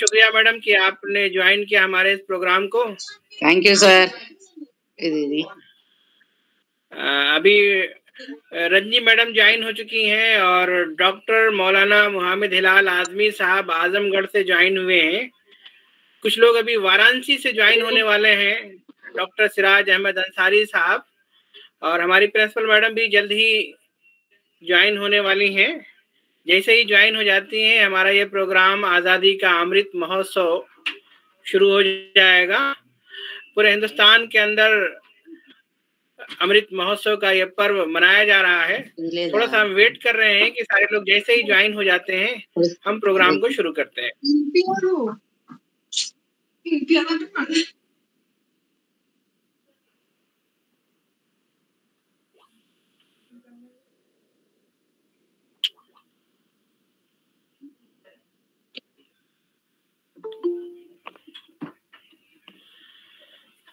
शुक्रिया मैडम कि आपने ज्वाइन किया हमारे इस प्रोग्राम को। Thank you sir. दीदी अभी रंजी मैडम ज्वाइन हो चुकी हैं और डॉक्टर मौलाना मोहम्मद हिलाल आजमी साहब आजमगढ़ से ज्वाइन हुए हैं। कुछ लोग अभी वाराणसी से ज्वाइन होने वाले हैं, डॉक्टर सिराज अहमद अंसारी साहब, और हमारी प्रिंसिपल मैडम भी जल्द ही ज्वाइन होने वाली हैं। जैसे ही ज्वाइन हो जाती हैं हमारा ये प्रोग्राम आज़ादी का अमृत महोत्सव शुरू हो जाएगा। पूरे हिंदुस्तान के अंदर अमृत महोत्सव का ये पर्व मनाया जा रहा है। थोड़ा सा हम वेट कर रहे हैं कि सारे लोग जैसे ही ज्वाइन हो जाते हैं हम प्रोग्राम को शुरू करते हैं।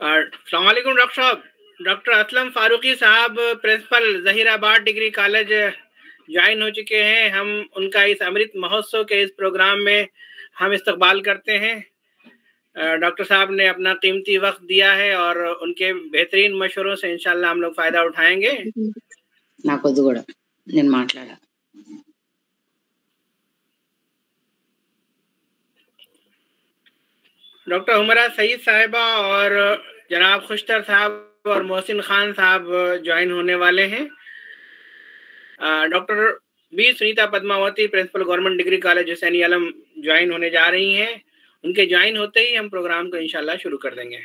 अस्सलाम वालेकुम डॉक्टर साहब। डॉक्टर असलम फारूकी साहब principal Zaheerabad degree college join हो चुके हैं। हम उनका इस अमृत महोत्सव के इस प्रोग्राम में हम इस्तकबाल करते हैं। डॉक्टर साहब ने अपना कीमती वक्त दिया है और उनके बेहतरीन मशवरों से इंशाल्लाह हम लोग फ़ायदा उठाएंगे। डॉक्टर हुमरा सईद साहिबा और जनाब खुशतर साहब और मोहसिन खान साहब ज्वाइन होने वाले हैं। Doctor B Sunita Padmavathi principal government degree college Husaini Alam join होने जा रही हैं। उनके ज्वाइन होते ही हम प्रोग्राम को इंशाल्लाह शुरू कर देंगे।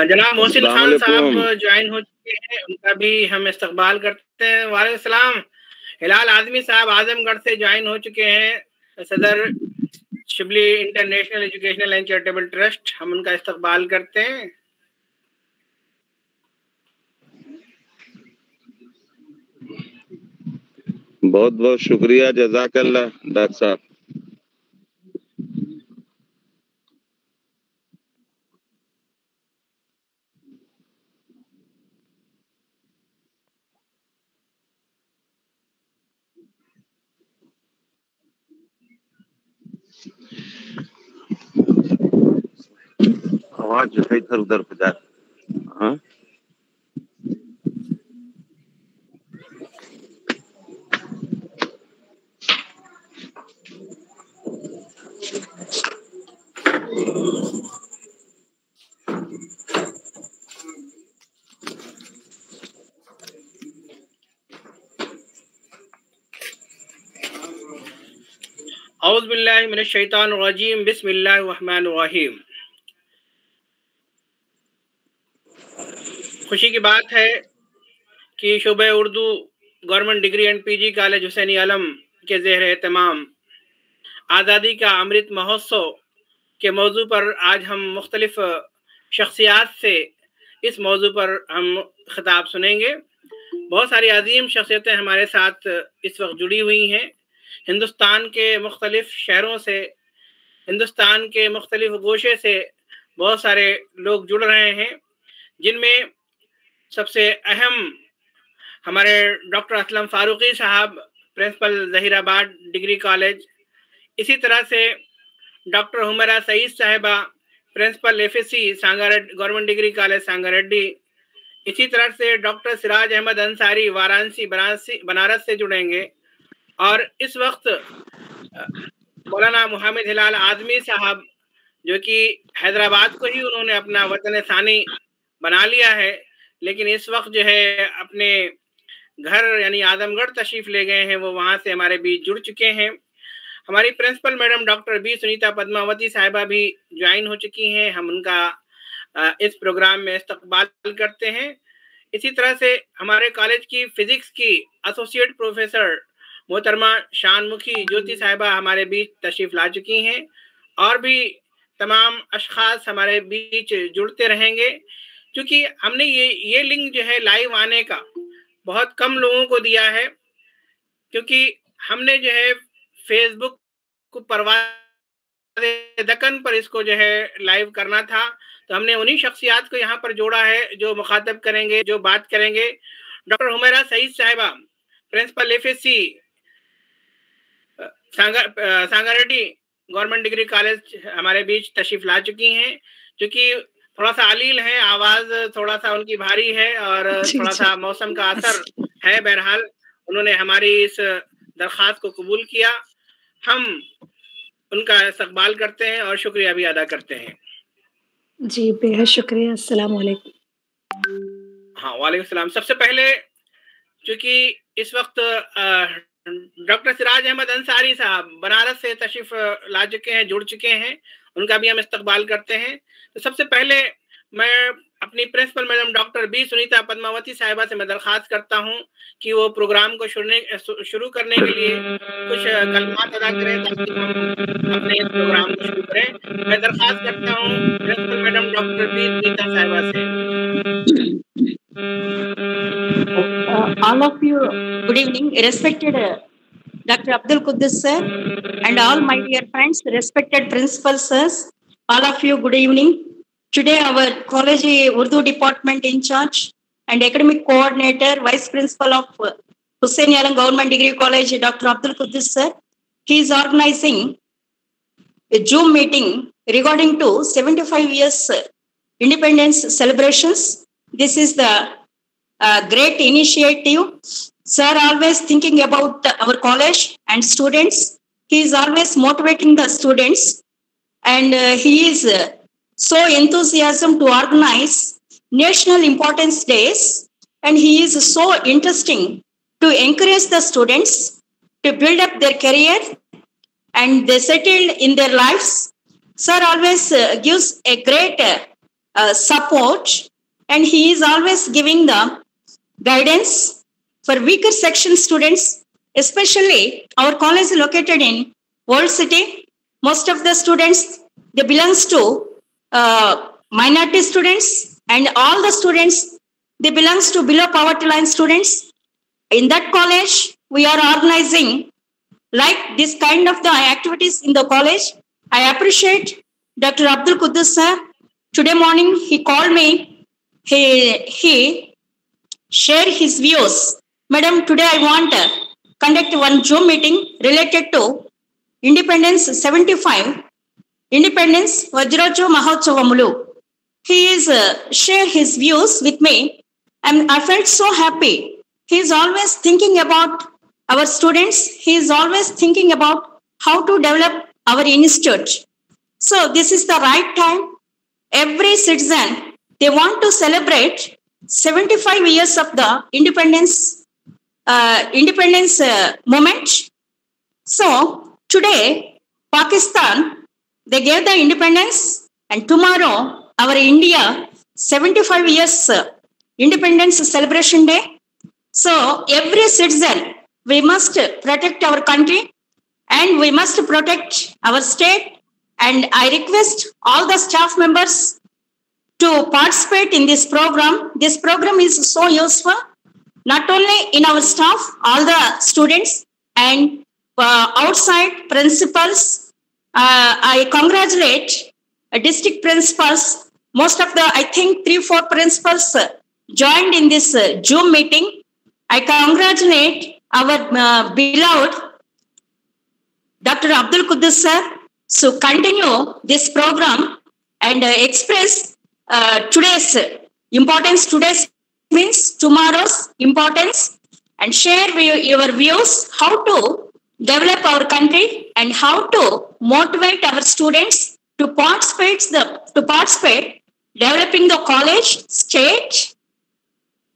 जनाब मोहसिन खान साहब ज्वाइन हो चुके हैं, उनका भी हम इस्तकबाल करते हैं। वालेकुम सलाम। हिलाल आजमी साहब आजमगढ़ से ज्वाइन हो चुके हैं, सदर Shibli international educational and charitable trust, हम उनका इस्तकबाल करते हैं। बहुत बहुत शुक्रिया, जज़ाकल्लाह डॉक्टर साहब। आवाज जो है इधर उधर हो जाती। हाँ औज़ु बिल्लाहि मिनश शैतानिर रजीम, बिस्मिल्लाहिर रहमानिर रहीम। खुशी की बात है कि शोबे Urdu government degree and PG college Husaini Alam के ज़ेर एहतमाम आज़ादी का अमृत महोत्सव के मौजू पर आज हम मुख्तलिफ शख्सियात से इस मौजू पर हम खिताब सुनेंगे। बहुत सारी अजीम शख्सियतें हमारे साथ इस वक्त जुड़ी हुई हैं। हिंदुस्तान के मुख्तलिफ शहरों से, हिंदुस्तान के मुख्तलिफ गोशे से बहुत सारे लोग जुड़ रहे हैं, जिनमें सबसे अहम हमारे डॉक्टर असलम फारूकी साहब प्रिंसिपल जहीराबाद डिग्री कॉलेज, इसी तरह से डॉक्टर हुमरा सईद साहिबा principal FSC Sangareddy government degree college Sangareddy, इसी तरह से डॉक्टर सिराज अहमद अंसारी वाराणसी बनारस से जुड़ेंगे। और इस वक्त मौलाना मोहम्मद हिलाल आजमी साहब, जो कि हैदराबाद को ही उन्होंने अपना वतन सानी बना लिया है, लेकिन इस वक्त जो है अपने घर यानी आजमगढ़ तशरीफ ले गए हैं, वो वहाँ से हमारे बीच जुड़ चुके हैं। हमारी principal madam doctor B Sunita Padmavathi साहिबा भी ज्वाइन हो चुकी हैं, हम उनका इस प्रोग्राम में इस्तकबाल करते हैं। इसी तरह से हमारे कॉलेज की फिजिक्स की एसोसिएट प्रोफेसर محترمہ شان مکھی جوتی صاحبہ ہمارے بیچ تشریف لا چکی ہیں، اور بھی تمام اشخاص ہمارے بیچ جڑتے رہیں گے، کیونکہ ہم نے یہ لنک جو ہے لائیو آنے کا بہت کم لوگوں کو دیا ہے، کیونکہ ہم نے جو ہے فیس بک کو پرواز دکن پر اس کو جو ہے لائیو کرنا تھا، تو ہم نے انہی شخصیات کو یہاں پر جوڑا ہے جو مخاطب کریں گے، جو بات کریں گے۔ ڈاکٹر حمیرہ سعید صاحبہ principal F S C Sangareddy government degree college ہمارے بیچ تشریف لا چکی ہیں، کیونکہ تھوڑا سا علیل ہے، آواز تھوڑا سا ان کی بھاری ہے اور تھوڑا سا موسم کا اثر ہے، بہرحال انہوں نے ہماری اس درخواست کو قبول کیا، ہم ان کا استقبال کرتے ہیں اور شکریہ بھی ادا کرتے ہیں۔ جی بے حد شکریہ، السلام علیکم۔ ہاں وعلیکم السلام۔ سب سے پہلے چونکہ اس وقت ڈاکٹر سراج احمد انصاری صاحب بنارس سے تشریف لا چکے ہیں، جڑ چکے ہیں، ان کا بھی ہم استقبال کرتے ہیں۔ تو سب سے پہلے میں اپنی principal madam doctor B Sunita Padmavathi صاحبہ سے میں درخواست کرتا ہوں کہ وہ پروگرام کو شروع کرنے کے لیے کچھ کلمات ادا کریں تاکہ ہم اپنے اس پروگرام کو شروع کریں۔ میں درخواست کرتا ہوں principal madam doctor B Sunita صاحبہ سے۔ All of you, good evening, respected Dr. Abdul Quddus sir, and all my dear friends, respected principal sirs, all of you, good evening. Today, our college Urdu department in charge and academic coordinator, vice principal of Hussain Alam Government Degree College, Dr. Abdul Quddus sir, he is organizing a Zoom meeting regarding to 75 years independence celebrations. This is the great initiative. Sir always thinking about our college and students. He is always motivating the students, and he is so enthusiasm to organize national importance days, and he is so interesting to encourage the students to build up their career and they settle in their lives. Sir always gives a great support, and he is always giving the guidance for weaker section students, especially our college is located in Old City. Most of the students, they belongs to minority students, and all the students, they belongs to below poverty line students. In that college, we are organizing like this kind of the activities in the college. I appreciate Dr. Abdul Quddus sir. Today morning, he called me. He share his views. Madam, today I want to conduct one Zoom meeting related to Independence 75, Independence Vajrajo Mahotsavamulu. He is share his views with me, and I felt so happy. He is always thinking about our students. He is always thinking about how to develop our institute. So this is the right time. Every citizen, they want to celebrate 75 years of the independence moment. So today, Pakistan, they gave the independence, and tomorrow, our India, 75 years independence celebration day. So every citizen, we must protect our country, and we must protect our state. And I request all the staff members to participate in this program. This program is so useful, not only in our staff, all the students and outside principals. I congratulate district principals. Most of the, I think 3-4 principals joined in this Zoom meeting. I congratulate our beloved Dr. Abdul Quddus sir. So continue this program and express today's importance. Today's means tomorrow's importance, and share your views how to develop our country and how to motivate our students to participate developing the college, state,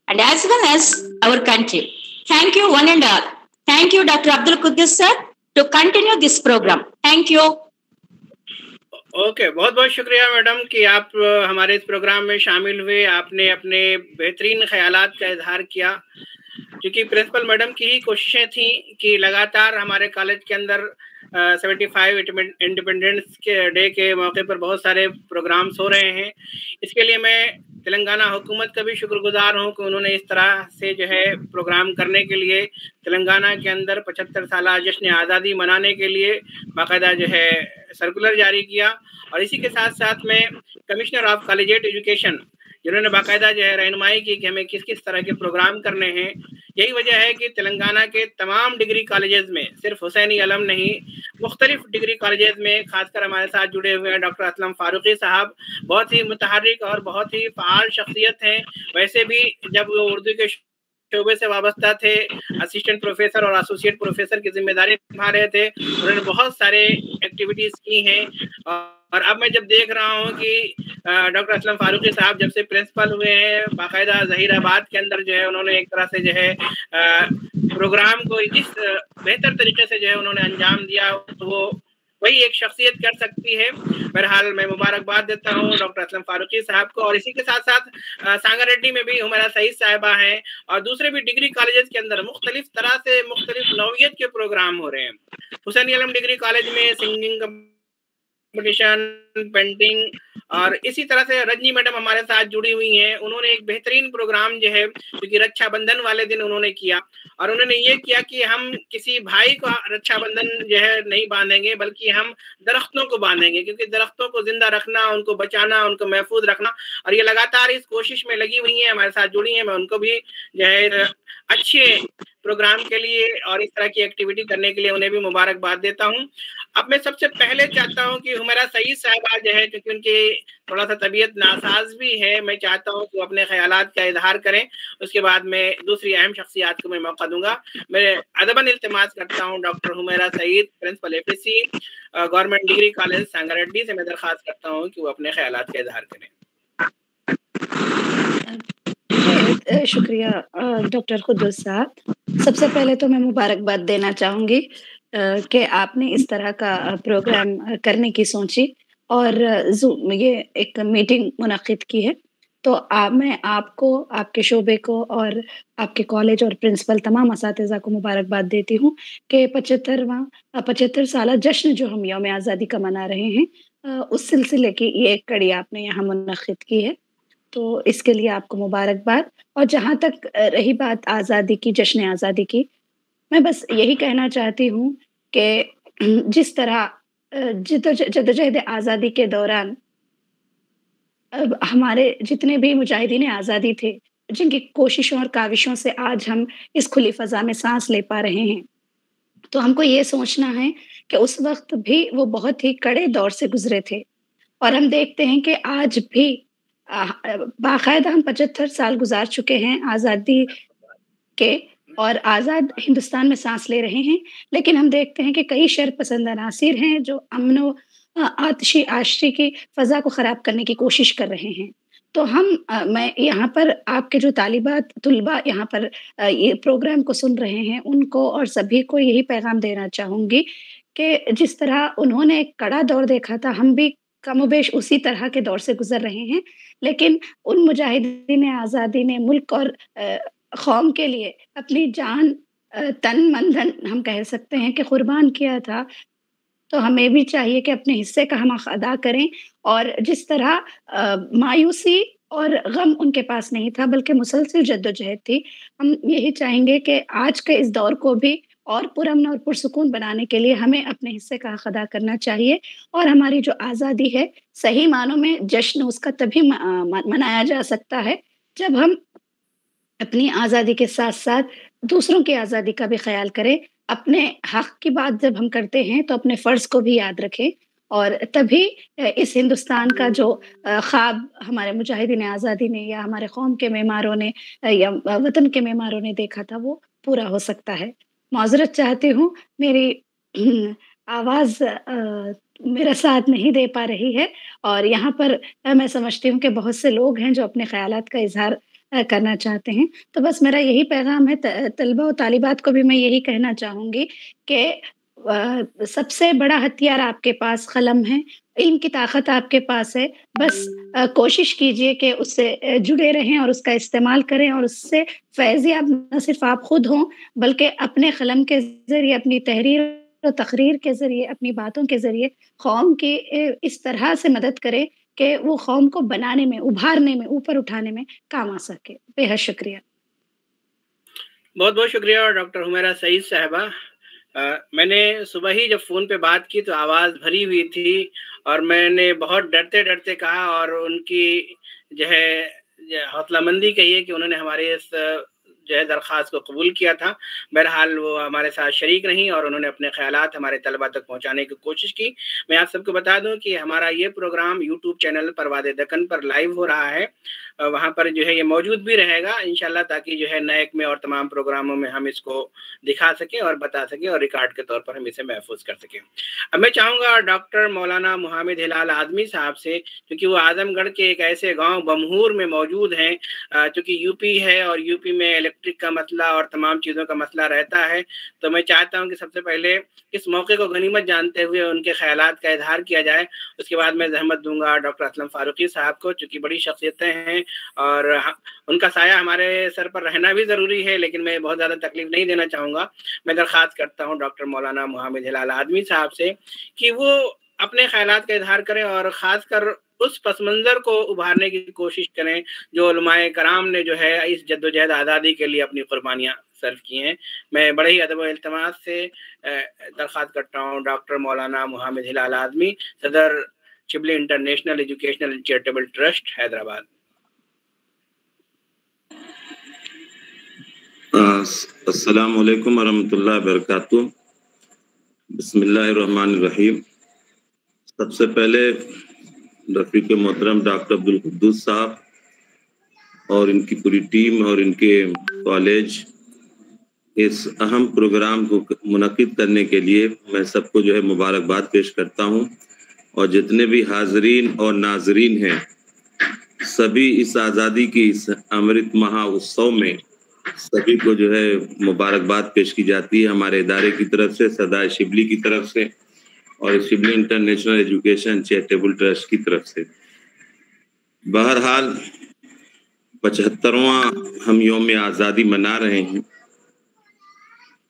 and as well as our country. Thank you one and all. Thank you Dr. Abdul Quddus sir to continue this program. Thank you. Okay, بہت بہت شکریہ madam کہ آپ ہمارے اس programme میں شامل ہوئے، آپ نے اپنے بہترین خیالات کا اظہار کیا۔ क्योंकि प्रिंसिपल मैडम की ही कोशिशें थी कि लगातार हमारे कॉलेज के अंदर 75 इंडिपेंडेंस के डे के मौके पर बहुत सारे प्रोग्राम्स हो रहे हैं। इसके लिए मैं तेलंगाना हुकूमत का भी शुक्रगुजार हूँ कि उन्होंने इस तरह से जो है प्रोग्राम करने के लिए तेलंगाना के अंदर 75 साल जश्न आज़ादी मनाने के लिए बाकायदा जो है सर्कुलर जारी किया। और इसी के साथ साथ में कमिश्नर ऑफ कॉलेजिएट एजुकेशन जिन्होंने बाकायदा जो है रहनुमाई की कि हमें किस किस तरह के प्रोग्राम करने हैं। यही वजह है कि तेलंगाना के तमाम डिग्री कॉलेजेस में, सिर्फ हुसैनी अलम नहीं, मुख्तलिफ डिग्री कॉलेजेस में खासकर हमारे साथ जुड़े हुए हैं डॉक्टर असलम फारूकी साहब, बहुत ही मुतहर्रिक और बहुत ही फ़ाल शख्सियत हैं। वैसे भी जब वो उर्दू के शोबे से वाबस्ता थे, असिस्टेंट प्रोफेसर और एसोसिएट प्रोफेसर की जिम्मेदारी निभा रहे थे, उन्होंने बहुत सारे एक्टिविटीज़ की हैं। और अब मैं जब देख रहा हूँ कि डॉक्टर असलम फारूकी साहब जब से प्रिंसिपल हुए हैं, बाकायदा ज़हीराबाद के अंदर जो है उन्होंने एक तरह से जो है प्रोग्राम को जिस बेहतर तरीके से जो है उन्होंने अंजाम दिया, तो वो वही एक शख्सियत कर सकती है। बहरहाल मैं मुबारकबाद देता हूँ डॉक्टर असलम फारूकी साहब को। और इसी के साथ साथ सांगारेड्डी में भी हुमैरा सईद साहिबा हैं और दूसरे भी डिग्री कॉलेजेस के अंदर मुख्तलिफ तरह से मुख्तलिफ नौइयत के प्रोग्राम हो रहे हैं। हुसैनी अलम डिग्री कॉलेज में सिंगिंग कंपटीशन, पेंटिंग, और इसी तरह से रजनी मैडम हमारे साथ जुड़ी हुई हैं। उन्होंने एक बेहतरीन प्रोग्राम जो है क्योंकि रक्षाबंधन वाले दिन उन्होंने किया, और उन्होंने ये किया कि हम किसी भाई को रक्षाबंधन जो है नहीं बांधेंगे, बल्कि हम दरख्तों को बांधेंगे, क्योंकि दरख्तों को जिंदा रखना, उनको बचाना, उनको महफूज रखना, और ये लगातार इस कोशिश में लगी हुई हैं, हमारे साथ जुड़ी हैं। मैं उनको भी जो है अच्छे प्रोग्राम के लिए और इस तरह की एक्टिविटी करने के लिए उन्हें भी मुबारकबाद देता हूँ। अब मैं सबसे पहले चाहता हूँ कि हुमैरा सईद साहिबा जो है, क्योंकि उनकी थोड़ा सा तबीयत नासाज भी है, मैं चाहता हूँ कि वो अपने ख्यालात का इजहार करें। उसके बाद मैं दूसरी अहम शख्सियात को मैं मौका दूंगा। मैं अदबन इल्तिमास करता हूँ doctor Humaira Saeed, principal FSC government degree college Sangareddy से मैं दरख्वास्त करता हूँ कि वो अपने ख्यालात का इजहार करें। शुक्रिया डॉक्टर खुद्दूस साहब। सबसे पहले तो मैं मुबारकबाद देना चाहूँगी कि आपने इस तरह का प्रोग्राम करने की सोची और ये एक मीटिंग मुनक्किद की है। तो मैं आपको, आपके शोबे को और आपके कॉलेज और प्रिंसिपल तमाम असातिज़ा को मुबारकबाद देती हूँ कि 75 साला जश्न जो हम यौम आज़ादी का मना रहे हैं, उस सिलसिले की ये एक कड़ी आपने यहाँ मुनक्किद की है, तो इसके लिए आपको मुबारकबाद। और जहाँ तक रही बात आज़ादी की, जश्न आज़ादी की, मैं बस यही कहना चाहती हूँ कि जिस तरह जदोजहद आज़ादी के दौरान हमारे जितने भी मुजाहिदीन आज़ादी थे, जिनकी कोशिशों और काविशों से आज हम इस खुली फ़ज़ा में सांस ले पा रहे हैं, तो हमको ये सोचना है कि उस वक्त भी वो बहुत ही कड़े दौर से गुजरे थे। और हम देखते हैं कि आज भी बाकायदा हम 75 साल गुजार चुके हैं आज़ादी के और आज़ाद हिंदुस्तान में सांस ले रहे हैं, लेकिन हम देखते हैं कि कई शरपसंद अनासिर हैं जो अमन आतिशी आशरी की फ़ज़ा को ख़राब करने की कोशिश कर रहे हैं। तो मैं यहाँ पर आपके जो तालिबात तुलबा यहाँ पर ये प्रोग्राम को सुन रहे हैं, उनको और सभी को यही पैगाम देना चाहूँगी कि जिस तरह उन्होंने एक कड़ा दौर देखा था, हम भी कमोबेश उसी तरह के दौर से गुजर रहे हैं। लेकिन उन मुजाहिदीन आज़ादी ने मुल्क और कौम के लिए अपनी जान, तन, मन, धन हम कह सकते हैं कि कुर्बान किया था। तो हमें भी चाहिए कि अपने हिस्से का हम अदा करें। और जिस तरह मायूसी और गम उनके पास नहीं था, बल्कि मुसलसल जद्दोजहद थी, हम यही चाहेंगे कि आज के इस दौर को भी और पुरअमन और पुरसुकून बनाने के लिए हमें अपने हिस्से का हक अदा करना चाहिए। और हमारी जो आज़ादी है, सही मानों में जश्न उसका तभी मनाया जा सकता है जब हम अपनी आज़ादी के साथ-साथ दूसरों की आज़ादी का भी ख़्याल करें। अपने हक़ की बात जब हम करते हैं तो अपने फ़र्ज़ को भी याद रखें, और तभी इस हिंदुस्तान का जो ख़्वाब हमारे मुजाहिदीन आज़ादी ने या हमारे कौम के मेमारों ने या वतन के मेमारों ने देखा था, वो पूरा हो सकता है। माज़रत चाहती हूँ, मेरी आवाज़ मेरा साथ नहीं दे पा रही है, और यहाँ पर मैं समझती हूँ कि बहुत से लोग हैं जो अपने ख़यालात का इज़हार करना चाहते हैं। तो बस मेरा यही पैगाम है, तलबा और तालिबात को भी मैं यही कहना चाहूँगी कि सबसे बड़ा हथियार आपके पास कलम है, इल्म की ताकत आपके पास है। बस कोशिश कीजिए कि उससे जुड़े रहें और उसका इस्तेमाल करें और उससे फैज़याब न सिर्फ आप खुद हों, बल्कि अपने कलम के ज़रिए, अपनी तहरीर और तकरीर के ज़रिए, अपनी बातों के ज़रिए कौम की इस तरह से मदद करें कि वो कौम को बनाने में, उभारने में, ऊपर उठाने में काम आ सके। बेहद शुक्रिया। बहुत बहुत शुक्रिया डॉक्टर हुमैरा सईद साहिबा। मैंने सुबह ही जब फ़ोन पे बात की तो आवाज़ भरी हुई थी और मैंने बहुत डरते डरते कहा, और उनकी जो है हौसलामंदी कही है कि उन्होंने हमारे इस जो है दरख्वास्त को कबूल किया था। बहरहाल वो हमारे साथ शरीक रहीं और उन्होंने अपने ख्यालात हमारे तलबा तक पहुंचाने की कोशिश की। मैं आप सबको बता दूं कि हमारा ये प्रोग्राम यूट्यूब चैनल परवादे दक्कन पर लाइव हो रहा है, वहाँ पर जो है ये मौजूद भी रहेगा इंशाल्लाह, ताकि जो है नएक में और तमाम प्रोग्रामों में हम इसको दिखा सकें और बता सकें और रिकॉर्ड के तौर पर हम इसे महफूज कर सकें। अब मैं चाहूँगा डॉक्टर मौलाना मुहम्मद हिलाल आज़मी साहब से, क्योंकि वो आजमगढ़ के एक ऐसे गांव बमहूर में मौजूद हैं, चूँकि यूपी है और यूपी में इलेक्ट्रिक का मसला और तमाम चीज़ों का मसला रहता है, तो मैं चाहता हूँ कि सबसे पहले इस मौके को गनीमत जानते हुए उनके ख्यालात का इजहार किया जाए। उसके बाद मैं ज़हमत दूंगा डॉक्टर असलम फारूकी साहब को, चूँकि बड़ी शख्सियतें हैं और उनका साया हमारे सर पर रहना भी ज़रूरी है, लेकिन मैं बहुत ज़्यादा तकलीफ नहीं देना चाहूँगा। मैं दरख्वास्त करता हूँ डॉक्टर मौलाना मुहम्मद हिलाल आज़मी साहब से कि वो अपने ख्यालात का इजहार करें और ख़ासकर उस पस मंज़र को उभारने की कोशिश करें जो उलमाए कराम ने जो है इस जद्दोजहद आज़ादी के लिए अपनी कुर्बानियाँ सर्व की हैं। मैं बड़े ही अदब व इल्तिमास से दरख्वास्त करता हूँ डॉक्टर मौलाना मुहम्मद हिलाल आज़मी, सदर Shibli international educational charitable trust Hyderabad. अस्सलामु अलैकुम वरहमतुल्लाहि वबरकातुहू। बिस्मिल्लाहिर्रहमानिर्रहीम। सबसे पहले रफ़ीक मोहतरम डॉक्टर अब्दुल कुद्दूस साहब और इनकी पूरी टीम और इनके कॉलेज इस अहम प्रोग्राम को मुनक़िद करने के लिए मैं सबको जो है मुबारकबाद पेश करता हूँ, और जितने भी हाज़रीन और नाज़रीन हैं सभी इस आज़ादी की इस अमृत महोत्सव में सभी को जो है मुबारकबाद पेश की जाती है हमारे इदारे की तरफ से, सदाए शिबली की तरफ से और Shibli international education charitable trust की तरफ से। बहरहाल 75वां हम यौम आज़ादी मना रहे हैं।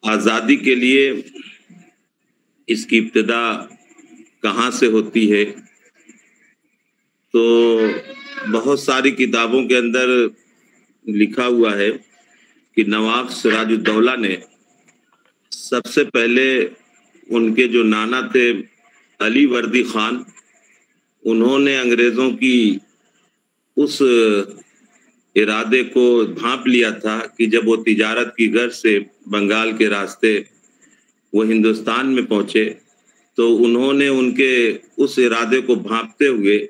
आज़ादी के लिए इसकी इब्तिदा कहाँ से होती है, तो बहुत सारी किताबों के अंदर लिखा हुआ है कि नवाब सिराजुद्दौला ने सबसे पहले उनके जो नाना थे अली वर्दी खान, उन्होंने अंग्रेज़ों की उस इरादे को भांप लिया था कि जब वो तिजारत की गर्ज से बंगाल के रास्ते वो हिंदुस्तान में पहुंचे तो उन्होंने उनके उस इरादे को भांपते हुए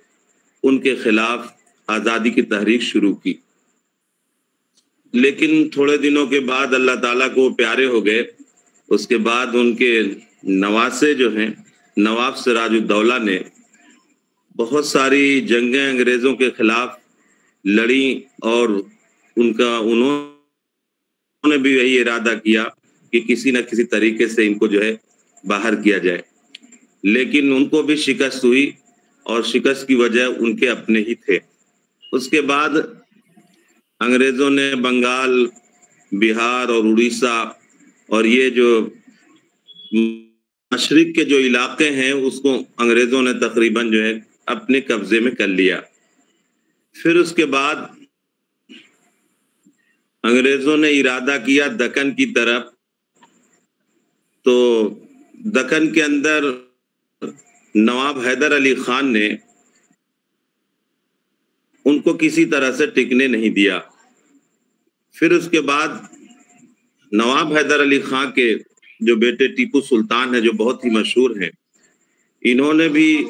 उनके खिलाफ आज़ादी की तहरीक शुरू की। लेकिन थोड़े दिनों के बाद अल्लाह ताला को प्यारे हो गए। उसके बाद उनके नवासे जो हैं नवाब सिराजुद्दौला ने बहुत सारी जंगें अंग्रेज़ों के खिलाफ लड़ी और उन्होंने भी यही इरादा किया कि किसी न किसी तरीके से इनको जो है बाहर किया जाए, लेकिन उनको भी शिकस्त हुई और शिकस्त की वजह उनके अपने ही थे। उसके बाद अंग्रेज़ों ने बंगाल, बिहार और उड़ीसा और ये जो मशरिक के जो इलाके हैं उसको अंग्रेज़ों ने तकरीबन जो है अपने कब्जे में कर लिया। फिर उसके बाद अंग्रेज़ों ने इरादा किया दक्कन की तरफ, तो दक्कन के अंदर नवाब हैदर अली खान ने उनको किसी तरह से टिकने नहीं दिया। फिर उसके बाद नवाब हैदर अली खान के जो बेटे टीपू सुल्तान है जो बहुत ही मशहूर हैं, इन्होंने भी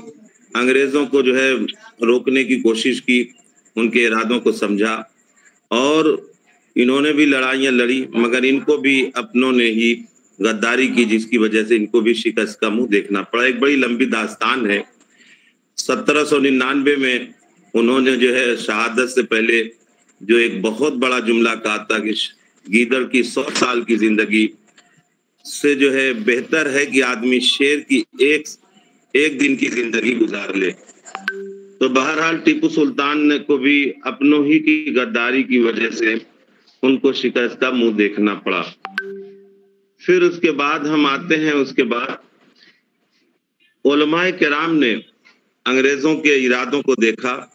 अंग्रेज़ों को जो है रोकने की कोशिश की, उनके इरादों को समझा और इन्होंने भी लड़ाइयाँ लड़ी, मगर इनको भी अपनों ने ही गद्दारी की जिसकी वजह से इनको भी शिकस्त का मुंह देखना पड़ा। एक बड़ी लंबी दास्तान है। 1799 में उन्होंने जो है शहादत से पहले जो एक बहुत बड़ा जुमला कहा था कि गीदड़ की 100 साल की जिंदगी से जो है बेहतर है कि आदमी शेर की एक दिन की जिंदगी गुजार ले। तो बहरहाल टीपू सुल्तान को भी अपनों ही की गद्दारी की वजह से उनको शिकस्त का मुंह देखना पड़ा। फिर उसके बाद हम आते हैं, उसके बाद उलमाए किराम ने अंग्रेजों के इरादों को देखा।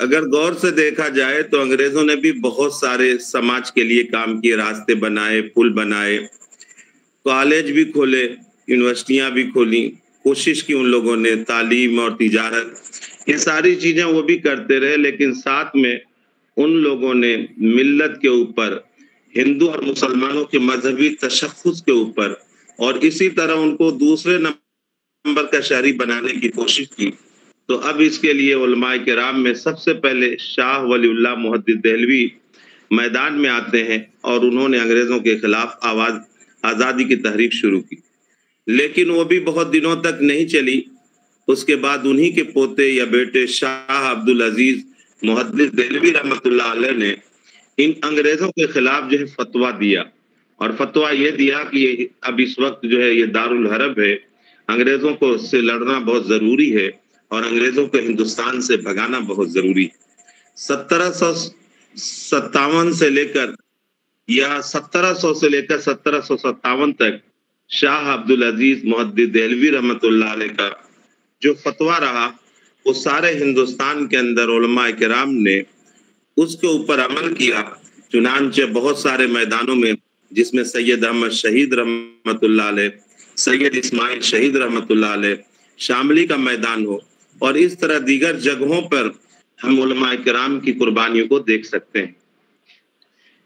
अगर गौर से देखा जाए तो अंग्रेजों ने भी बहुत सारे समाज के लिए काम किए, रास्ते बनाए, पुल बनाए, कॉलेज भी खोले, यूनिवर्सिटियां भी खोली, कोशिश की उन लोगों ने, तालीम और तिजारत, ये सारी चीजें वो भी करते रहे। लेकिन साथ में उन लोगों ने मिल्लत के ऊपर, हिंदू और मुसलमानों के मजहबी तशख्खुस के ऊपर और इसी तरह उनको दूसरे नंबर का शहरी बनाने की कोशिश की। तो अब इसके लिए उलमाए किराम में सबसे पहले शाह वलीउल्लाह मुहद्दिस देहलवी मैदान में आते हैं और उन्होंने अंग्रेजों के खिलाफ आज़ादी की तहरीक शुरू की। लेकिन वो भी बहुत दिनों तक नहीं चली। उसके बाद उन्हीं के पोते या बेटे शाह अब्दुल अजीज मुहद्दिस देहलवी रहमतुल्लाह अलैह ने इन अंग्रेजों के खिलाफ जो है फतवा दिया, और फतवा ये दिया कि अब इस वक्त जो है ये दारुल हरब है, अंग्रेजों को से लड़ना बहुत जरूरी है और अंग्रेजों को हिंदुस्तान से भगाना बहुत जरूरी है। 1757 से लेकर या 1700 से लेकर 1757 तक शाह अब्दुल अजीज मुहद्दिस देहलवी रहमतुल्लाह अलैह का जो फतवा रहा, वो सारे हिंदुस्तान के अंदर उलमाए किराम ने उसके ऊपर अमल किया। चुनांचे बहुत सारे मैदानों में, जिसमें सैयद अहमद शहीद रहमतुल्लाह अलैह, सैयद इस्माइल शहीद रहमतुल्लाह अलैह, शामली का मैदान हो, और इस तरह दीगर जगहों पर हम उलमाए किराम की कुर्बानियों को देख सकते हैं।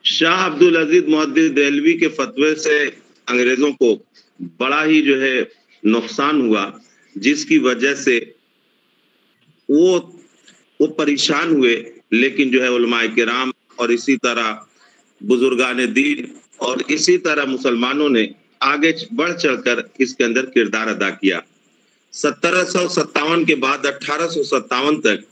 शाह अब्दुल अजीज मुहद्दिस देहलवी के फतवे से अंग्रेजों को बड़ा ही जो है नुकसान हुआ, जिसकी वजह से वो परेशान हुए। लेकिन जो है उलमाए किराम और इसी तरह बुजुर्गान दीन और इसी तरह मुसलमानों ने आगे बढ़ चढ़कर इसके अंदर किरदार अदा किया। 1757 के बाद 1857 तक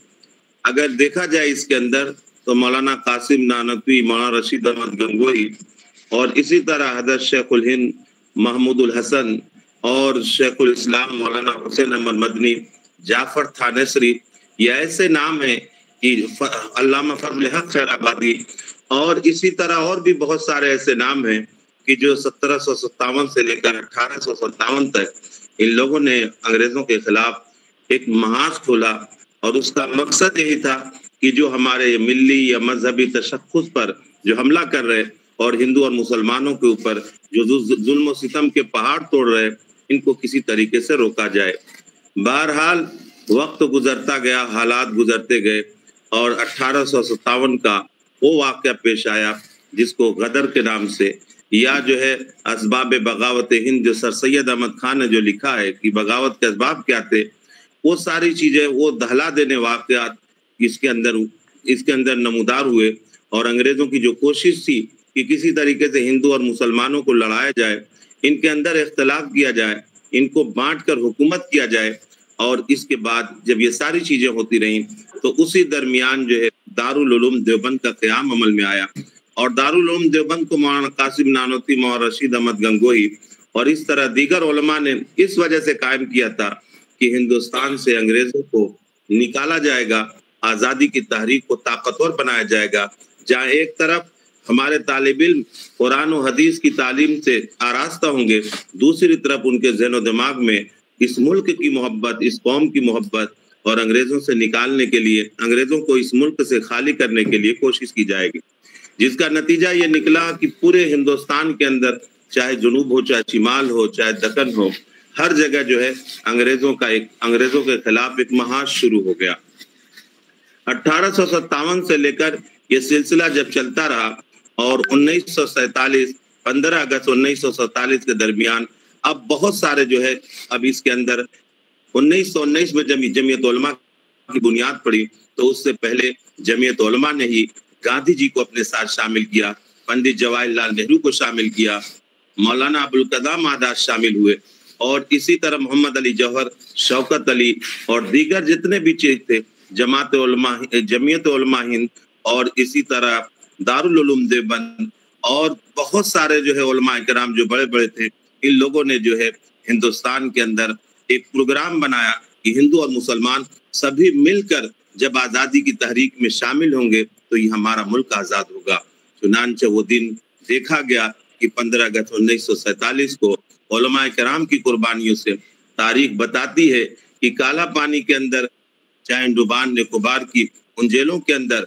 अगर देखा जाए इसके अंदर, तो मौलाना कासिम नानकवी, मौलाना रशीद अहमद गंगोही और इसी तरह हज़रत शेखुल हिंद महमूदुल हसन और शेखुल इस्लाम मौलाना हुसैन अहमद मदनी, जाफर थानेसरी, ये ऐसे नाम हैं कि अल्लामा फजल हक खैराबादी, और इसी तरह और भी बहुत सारे ऐसे नाम हैं कि जो 1757 से लेकर 1857 तक इन लोगों ने अंग्रेजों के खिलाफ एक महाज खोला, और उसका मकसद यही था कि जो हमारे मिल्ली या मजहबी तशख्खुस पर जो हमला कर रहे और हिंदू और मुसलमानों के ऊपर जो जुल्म और सितम के पहाड़ तोड़ रहे, इनको किसी तरीके से रोका जाए। बहरहाल वक्त गुजरता गया, हालात गुजरते गए, और 1857 का वो वाक़या पेश आया जिसको गदर के नाम से, या जो है असबाब बगावत हिंद, जो सर सैयद अहमद खान ने जो लिखा है कि बगावत के असबाब क्या थे, वो सारी चीजें, वो दहला देने वाक़यात इसके अंदर नमूदार हुए। और अंग्रेजों की जो कोशिश थी कि किसी तरीके से हिंदू और मुसलमानों को लड़ाया जाए, इनके अंदर इख्तलाफ किया जाए, इनको बांट कर हुकूमत किया जाए, और इसके बाद जब ये सारी चीजें होती रहीं तो उसी दरमियान जो है दारुल उलूम देवबंद का क़याम अमल में आया। और दारुल उलूम देवबंद को मौलाना कासिम नानोती, मौलाना रशीद अहमद गंगोही और इस तरह दीगर उलमा ने इस वजह से कायम किया था कि हिंदुस्तान से अंग्रेजों को निकाला जाएगा, आज़ादी की तहरीक को ताकतवर बनाया जाएगा, जहाँ एक तरफ हमारे तालिब इल्म कुरान और हदीस की तालीम से आरास्ता होंगे, दूसरी तरफ उनके ज़हन दिमाग में इस मुल्क की मोहब्बत, इस कौम की मोहब्बत, और अंग्रेजों से निकालने के लिए, अंग्रेजों को इस मुल्क से खाली करने के लिए कोशिश की जाएगी। जिसका नतीजा ये निकला कि पूरे हिंदुस्तान के अंदर, चाहे जुनूब हो, चाहे शिमाल हो, चाहे दक्कन हो, हर जगह जो है अंग्रेजों के खिलाफ एक महाज शुरू हो गया। 1857 से लेकर ये सिलसिला जब चलता रहा, और 1947 15 अगस्त 1947 के दरमियान अब बहुत सारे जो है, अब इसके अंदर 1919 में जमीयत उलमा की बुनियाद पड़ी, तो उससे पहले जमीयत उलमा ने ही गांधी जी को अपने साथ शामिल किया, पंडित जवाहरलाल नेहरू को शामिल किया, मौलाना अबुल कलाम आजाद शामिल हुए, और इसी तरह मोहम्मद अली जौहर, शौकत अली और दीगर जितने भी चीज थे, जमीयत उलमा हिंद और इसी तरह दारुल उलूम देवबंद اور بہت سارے جو ہے علماء کرام جو بڑے بڑے تھے، ان لوگوں نے جو ہے ہندوستان کے اندر ایک پروگرام بنایا کہ ہندو اور مسلمان سبھی مل کر جب آزادی کی تحریک میں شامل ہوں گے تو یہ ہمارا ملک آزاد ہوگا۔ چنانچہ وہ دن دیکھا گیا کہ 15 اگست 1947 کو علماء کرام کی قربانیوں سے تاریخ بتاتی ہے کہ کالا پانی کے اندر، چاہے ڈوبان نکوبار کی ان جیلوں کے اندر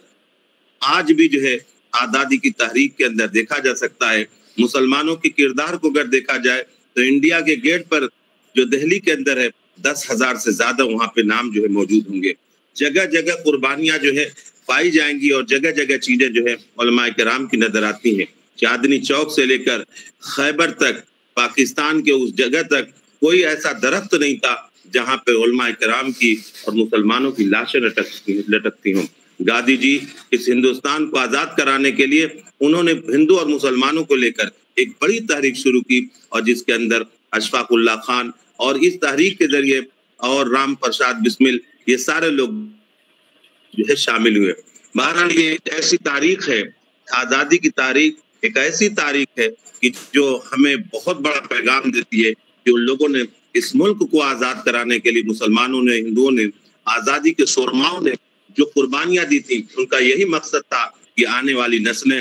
آج بھی جو ہے آزادی کی تحریک کے اندر دیکھا جا سکتا ہے۔ مسلمانوں کے کردار کو اگر دیکھا جائے تو انڈیا کے گیٹ پر جو دہلی کے اندر ہے 10,000 سے زیادہ وہاں پہ نام جو ہے موجود ہوں گے۔ جگہ جگہ قربانیاں جو ہے پائی جائیں گی اور جگہ جگہ چیزیں جو ہے علماء کرام کی نظر آتی ہیں۔ چاندنی چوک سے لے کر خیبر تک، پاکستان کے اس جگہ تک کوئی ایسا درخت نہیں تھا جہاں پہ علماء کرام کی اور مسلمانوں کی لاشیں لٹکتی ہوں۔ گاندھی جی اس ہندوستان کو آزاد کرانے کے لیے انہوں نے ہندو اور مسلمانوں کو لے کر ایک بڑی تحریک شروع کی، اور جس کے اندر اشفاق اللہ خان اور اس تحریک کے ذریعے اور رام پرساد بسمل یہ سارے لوگ جو ہے شامل ہوئے۔ بہرحال یہ ایک ایسی تاریخ ہے، آزادی کی تاریخ ایک ایسی تاریخ ہے کہ جو ہمیں بہت بڑا پیغام دیتی ہے کہ ان لوگوں نے اس ملک کو آزاد کرانے کے لیے، مسلمانوں نے، ہندوؤں نے، آزادی کے سورماؤں نے جو قربانیاں دی تھیں، ان کا یہی مقصد تھا کہ آنے والی نسلیں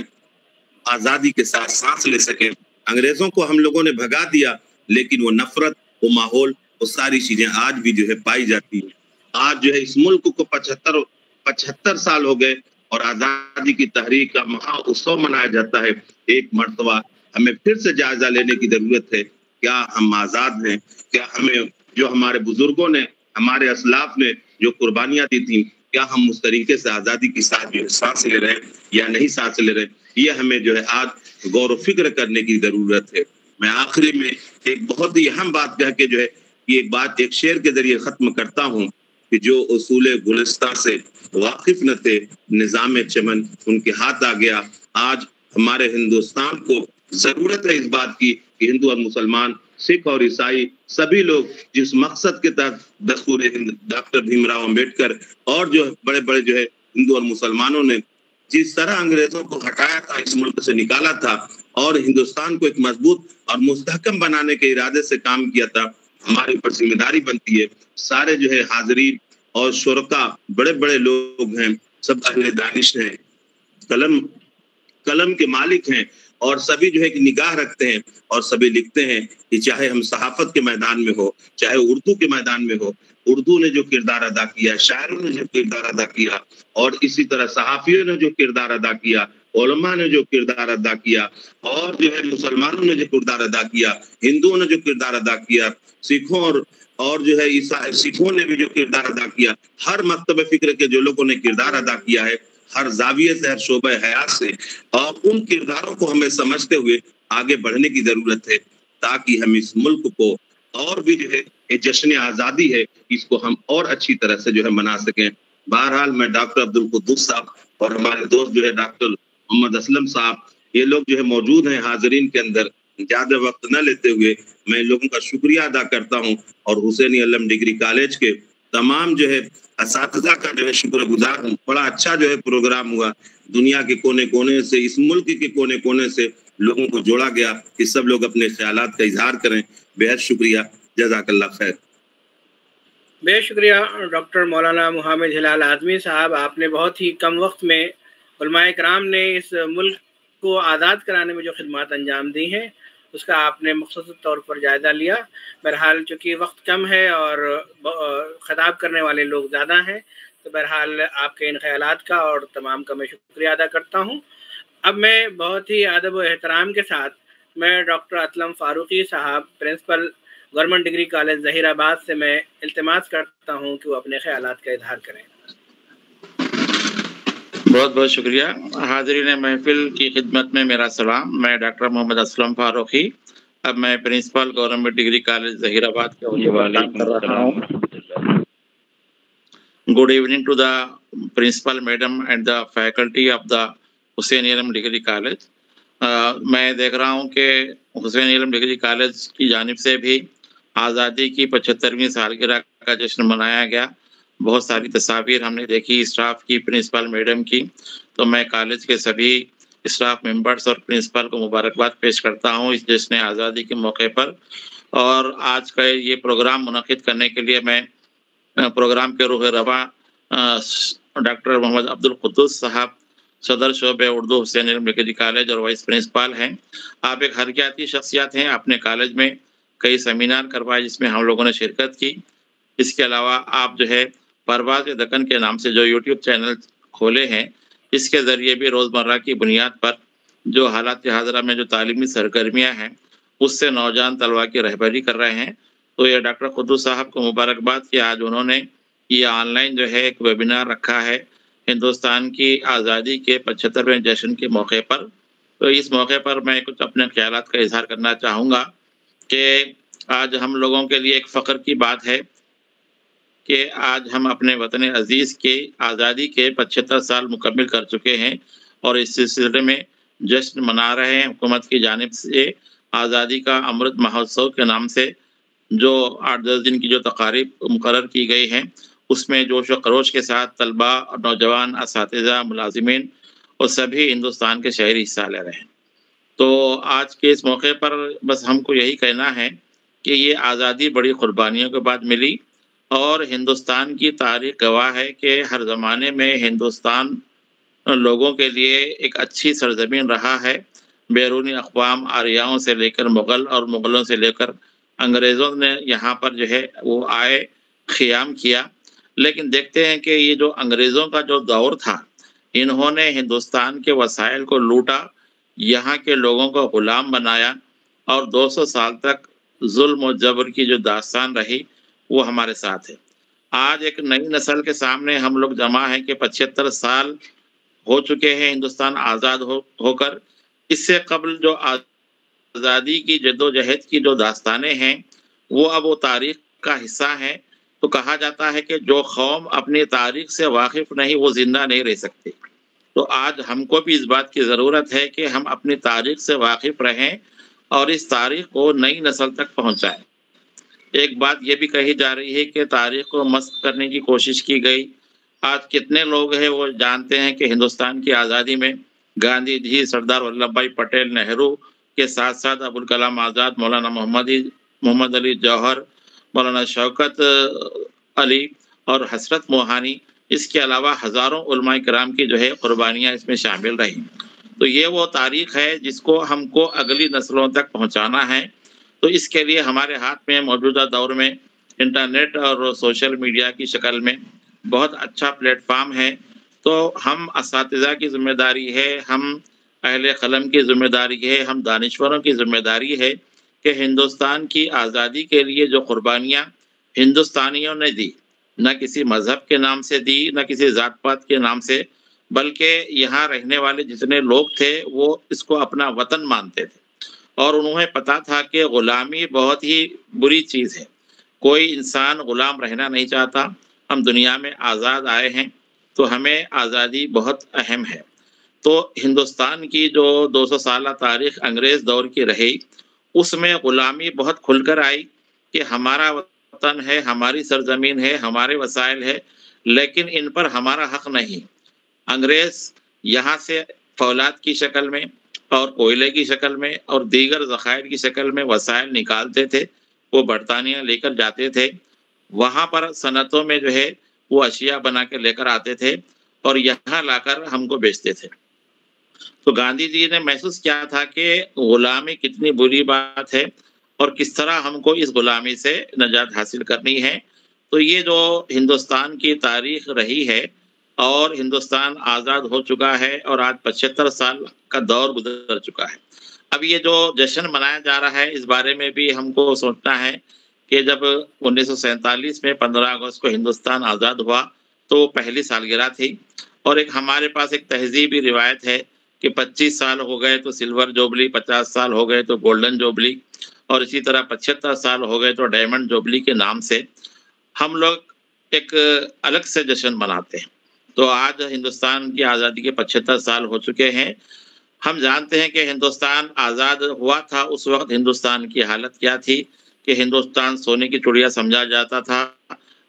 آزادی کے ساتھ سانس لے سکیں۔ انگریزوں کو ہم لوگوں نے بھگا دیا، لیکن وہ نفرت، وہ ماحول، وہ ساری چیزیں آج بھی جو ہے پائی جاتی ہیں۔ آج جو ہے اس ملک کو 75 سال ہو گئے اور آزادی کی تحریک کا مہا اتسو منایا جاتا ہے۔ ایک مرتبہ ہمیں پھر سے جائزہ لینے کی ضرورت ہے، کیا ہم آزاد ہیں؟ کیا ہمیں جو ہمارے بزرگوں نے، ہمارے اسلاف نے جو قربانیاں دی تھیں، کیا ہم اس طریقے سے آزادی کی ساتھ جو ہے سانس لے رہے ہیں یا نہیں سانس لے رہے ہیں؟ یہ ہمیں جو ہے آج غور و فکر کرنے کی ضرورت ہے۔ میں آخری میں ایک بہت ہی اہم بات کہہ کے جو ہے یہ بات ایک شعر کے ذریعے ختم کرتا ہوں کہ جو اصول گلستہ سے واقف نہ تھے، نظام چمن ان کے ہاتھ آ گیا۔ آج ہمارے ہندوستان کو ضرورت ہے اس بات کی کہ ہندو اور مسلمان، سکھ اور عیسائی سبھی لوگ جس مقصد کے تحت دستور ہند ڈاکٹر بھیم راؤ امبیڈکر اور جو بڑے بڑے جو ہے ہندو اور مسلمانوں نے جس طرح انگریزوں کو ہٹایا تھا، اس ملک سے نکالا تھا اور ہندوستان کو ایک مضبوط اور مستحکم بنانے کے ارادے سے کام کیا تھا، ہماری اوپر ذمہ داری بنتی ہے۔ سارے جو ہے حاضرین اور شرکا بڑے بڑے لوگ ہیں، سب اہل دانش ہیں، قلم کے مالک ہیں، اور سبھی جو ہے کہ نگاہ رکھتے ہیں اور سبھی لکھتے ہیں کہ چاہے ہم صحافت کے میدان میں ہو، چاہے اردو کے میدان میں ہو، اردو نے جو کردار ادا کیا، شاعروں نے جو کردار ادا کیا، اور اسی طرح صحافیوں نے جو کردار ادا کیا، علماء نے جو کردار ادا کیا، اور جو ہے مسلمانوں نے جو کردار ادا کیا، ہندوؤں نے جو کردار ادا کیا، سکھوں اور جو ہے سکھوں نے بھی جو کردار ادا کیا، ہر مکتب فکر کے جو لوگوں نے کردار ادا کیا ہے، ہر زاویے سے، ہر شعبہ حیات سے، اور ان کرداروں کو ہمیں سمجھتے ہوئے آگے بڑھنے کی ضرورت ہے تاکہ ہم اس ملک کو اور بھی جو ہے یہ جشن آزادی ہے، اس کو ہم اور اچھی طرح سے جو ہے منا سکیں۔ بہرحال میں ڈاکٹر عبدالقدوس صاحب اور ہمارے دوست جو ہے ڈاکٹر محمد اسلم صاحب، یہ لوگ جو ہے موجود ہیں حاضرین کے اندر، زیادہ وقت نہ لیتے ہوئے میں لوگوں کا شکریہ ادا کرتا ہوں، اور حسین علم ڈگری کالج کے تمام جو ہے اساتذہ کا جو ہے شکر گزار ہوں۔ بڑا اچھا جو ہے پروگرام ہوا، دنیا کے کونے کونے سے، اس ملک کے کونے کونے سے لوگوں کو جوڑا گیا کہ سب لوگ اپنے خیالات کا اظہار کریں۔ بہت شکریہ، جزاک اللہ خیر۔ بے شکریہ ڈاکٹر مولانا محمد ہلال اعظمی صاحب، آپ نے بہت ہی کم وقت میں علماء کرام نے اس ملک کو آزاد کرانے میں جو خدمات انجام دی ہیں اس کا آپ نے مختصر طور پر جائزہ لیا۔ بہرحال چونکہ وقت کم ہے اور خطاب کرنے والے لوگ زیادہ ہیں، تو بہرحال آپ کے ان خیالات کا اور تمام کا میں شکریہ ادا کرتا ہوں۔ اب میں بہت ہی ادب و احترام کے ساتھ میں ڈاکٹر اسلم فاروقی صاحب، principal government degree college Zaheerabad سے میں التماس کرتا ہوں کہ وہ اپنے خیالات کا اظہار کریں۔ بہت بہت شکریہ۔ حاضرین محفل کی خدمت میں میرا سلام۔ میں ڈاکٹر محمد اسلم فاروقی، اب میں principal government degree college Zahirabad کے کام کر رہا ہوں۔ Good evening to the principal madam and the faculty of the Husaini Alam degree college. میں دیکھ رہا ہوں کہ حسین علم ڈگری کالج کی جانب سے بھی آزادی کی 75ویں سالگرہ کا جشن منایا گیا۔ بہت ساری تصاویر ہم نے دیکھی اسٹاف کی، پرنسپل میڈم کی، تو میں کالج کے سبھی स्टाफ मेंबर्स और प्रिंसिपल को मुबारकबाद पेश करता हूँ इस जश्न आज़ादी के मौके पर। और आज का ये प्रोग्राम मुनक़िद करने के लिए मैं प्रोग्राम के रूह रवा डॉक्टर मोहम्मद अब्दुल कुद्दूस साहब, सदर शोबे उर्दू हुसैन इल्म डिग्री कॉलेज और वाइस प्रिंसिपल हैं। आप एक हरकियाती शख्सियत हैं, अपने कॉलेज में कई सेमिनार करवाए जिसमें हम लोगों ने शिरकत की। इसके अलावा आप जो है परवाज़ दक्कन के नाम से जो यूट्यूब चैनल खोले हैं, इसके ज़रिए भी रोज़मर्रा की बुनियाद पर जो हालात हाज़िरा में जो तालीमी सरगर्मियाँ हैं उससे नौजवान तलबा की रहबरी कर रहे हैं। तो ये डॉक्टर कुद्दूस साहब को मुबारकबाद कि आज उन्होंने ये ऑनलाइन जो है एक वेबिनार रखा है हिंदुस्तान की आज़ादी के 75वें जश्न के मौके पर। तो इस मौके पर मैं कुछ अपने ख्यालात का इजहार करना चाहूँगा कि आज हम लोगों के लिए एक फ़ख्र की बात है कि आज हम अपने वतन अजीज़ के आज़ादी के 75 साल मुकम्मिल कर चुके हैं और इस सिलसिले में जश्न मना रहे हैं। हुकूमत की जानिब से आज़ादी का अमृत महोत्सव के नाम से जो 8-10 दिन की जो तकारीब मुकर्रर की गई हैं उसमें जोश व खरोश के साथ तलबा और नौजवान, असातिज़ा, मुलाजिमीन और सभी हिंदुस्तान के शहरी हिस्सा ले रहे हैं। तो आज के इस मौके पर बस हमको यही कहना है कि ये आज़ादी बड़ी कुर्बानियों के बाद मिली और हिंदुस्तान की तारीख़ गवाह है कि हर ज़माने में हिंदुस्तान लोगों के लिए एक अच्छी सरजमीन रहा है। बैरूनी अक़वाम, आर्याओं से लेकर मुग़ल और मुग़लों से लेकर अंग्रेज़ों ने यहाँ पर जो है वो आए, क़ियाम किया। लेकिन देखते हैं कि ये जो अंग्रेज़ों का जो दौर था, इन्होंने हिंदुस्तान के वसाइल को लूटा, यहाँ के लोगों को ग़ुलाम बनाया और 200 साल तक जुल्म और जबर की जो दास्तान रही वो हमारे साथ है। आज एक नई नस्ल के सामने हम लोग जमा हैं कि 75 साल हो चुके हैं हिंदुस्तान आज़ाद होकर। इससे कबल जो आज़ादी की जद्दोजहद की जो दास्तानें हैं वो अब वो तारीख़ का हिस्सा हैं। तो कहा जाता है कि जो कौम अपनी तारीख़ से वाकिफ़ नहीं वो ज़िंदा नहीं रह सकती। तो आज हमको भी इस बात की ज़रूरत है कि हम अपनी तारीख़ से वाकिफ़ रहें और इस तारीख़ को नई नस्ल तक पहुँचाएँ। एक बात ये भी कही जा रही है कि तारीख़ को मस्ख़ करने की कोशिश की गई। आज कितने लोग हैं वो जानते हैं कि हिंदुस्तान की आज़ादी में गांधी जी, सरदार वल्लभ भाई पटेल, नेहरू के साथ साथ अबुल कलाम आज़ाद, मौलाना मोहम्मद अली जौहर, मौलाना शौकत अली और हसरत मोहानी, इसके अलावा हज़ारों उलमाए किराम की जो है कुर्बानियाँ इसमें शामिल रही। तो ये वो तारीख़ है जिसको हमको अगली नस्लों तक पहुँचाना है। तो इसके लिए हमारे हाथ में मौजूदा दौर में इंटरनेट और सोशल मीडिया की शक्ल में बहुत अच्छा प्लेटफार्म है। तो हम असातिज़ा की ज़िम्मेदारी है, हम अहले क़लम की ज़िम्मेदारी है, हम दानिश्वरों की ज़िम्मेदारी है कि हिंदुस्तान की आज़ादी के लिए जो कुर्बानियाँ हिंदुस्तानियों ने दी, न किसी मज़हब के नाम से दी, न किसी ज़ात पात के नाम से, बल्कि यहाँ रहने वाले जितने लोग थे वो इसको अपना वतन मानते थे और उन्हें पता था कि ग़ुलामी बहुत ही बुरी चीज़ है। कोई इंसान ग़ुलाम रहना नहीं चाहता। हम दुनिया में आज़ाद आए हैं तो हमें आज़ादी बहुत अहम है। तो हिंदुस्तान की जो 200 साल तारीख़ अंग्रेज़ दौर की रही उसमें ग़ुलामी बहुत खुलकर आई कि हमारा वतन है, हमारी सरज़मीन है, हमारे वसाइल है, लेकिन इन पर हमारा हक़ नहीं। अंग्रेज़ यहाँ से फौलाद की शक्ल में और कोयले की शक्ल में और दीगर ज़खायर की शक्ल में वसाइल निकालते थे, वो बरतानियाँ लेकर जाते थे। वहाँ पर सनतों में जो है वो अशिया बना के लेकर आते थे और यहाँ लाकर हमको बेचते थे। तो गांधी जी ने महसूस किया था कि ग़ुलामी कितनी बुरी बात है और किस तरह हमको इस ग़ुलामी से निजात हासिल करनी है। तो ये जो हिंदुस्तान की तारीख़ रही है और हिंदुस्तान आज़ाद हो चुका है और आज 75 साल का दौर गुजर चुका है। अब ये जो जश्न मनाया जा रहा है इस बारे में भी हमको सोचना है कि जब 1947 में 15 अगस्त को हिंदुस्तान आज़ाद हुआ तो पहली सालगिरह थी और एक हमारे पास एक तहजीबी रिवायत है कि 25 साल हो गए तो सिल्वर जुबली, 50 साल हो गए तो गोल्डन जुबली और इसी तरह 75 साल हो गए तो डायमंड जुबली के नाम से हम लोग एक अलग से जश्न मनाते हैं। तो आज हिंदुस्तान की आज़ादी के 75 साल हो चुके हैं। हम जानते हैं कि हिंदुस्तान आज़ाद हुआ था उस वक्त हिंदुस्तान की हालत क्या थी कि हिंदुस्तान सोने की चिड़िया समझा जाता था,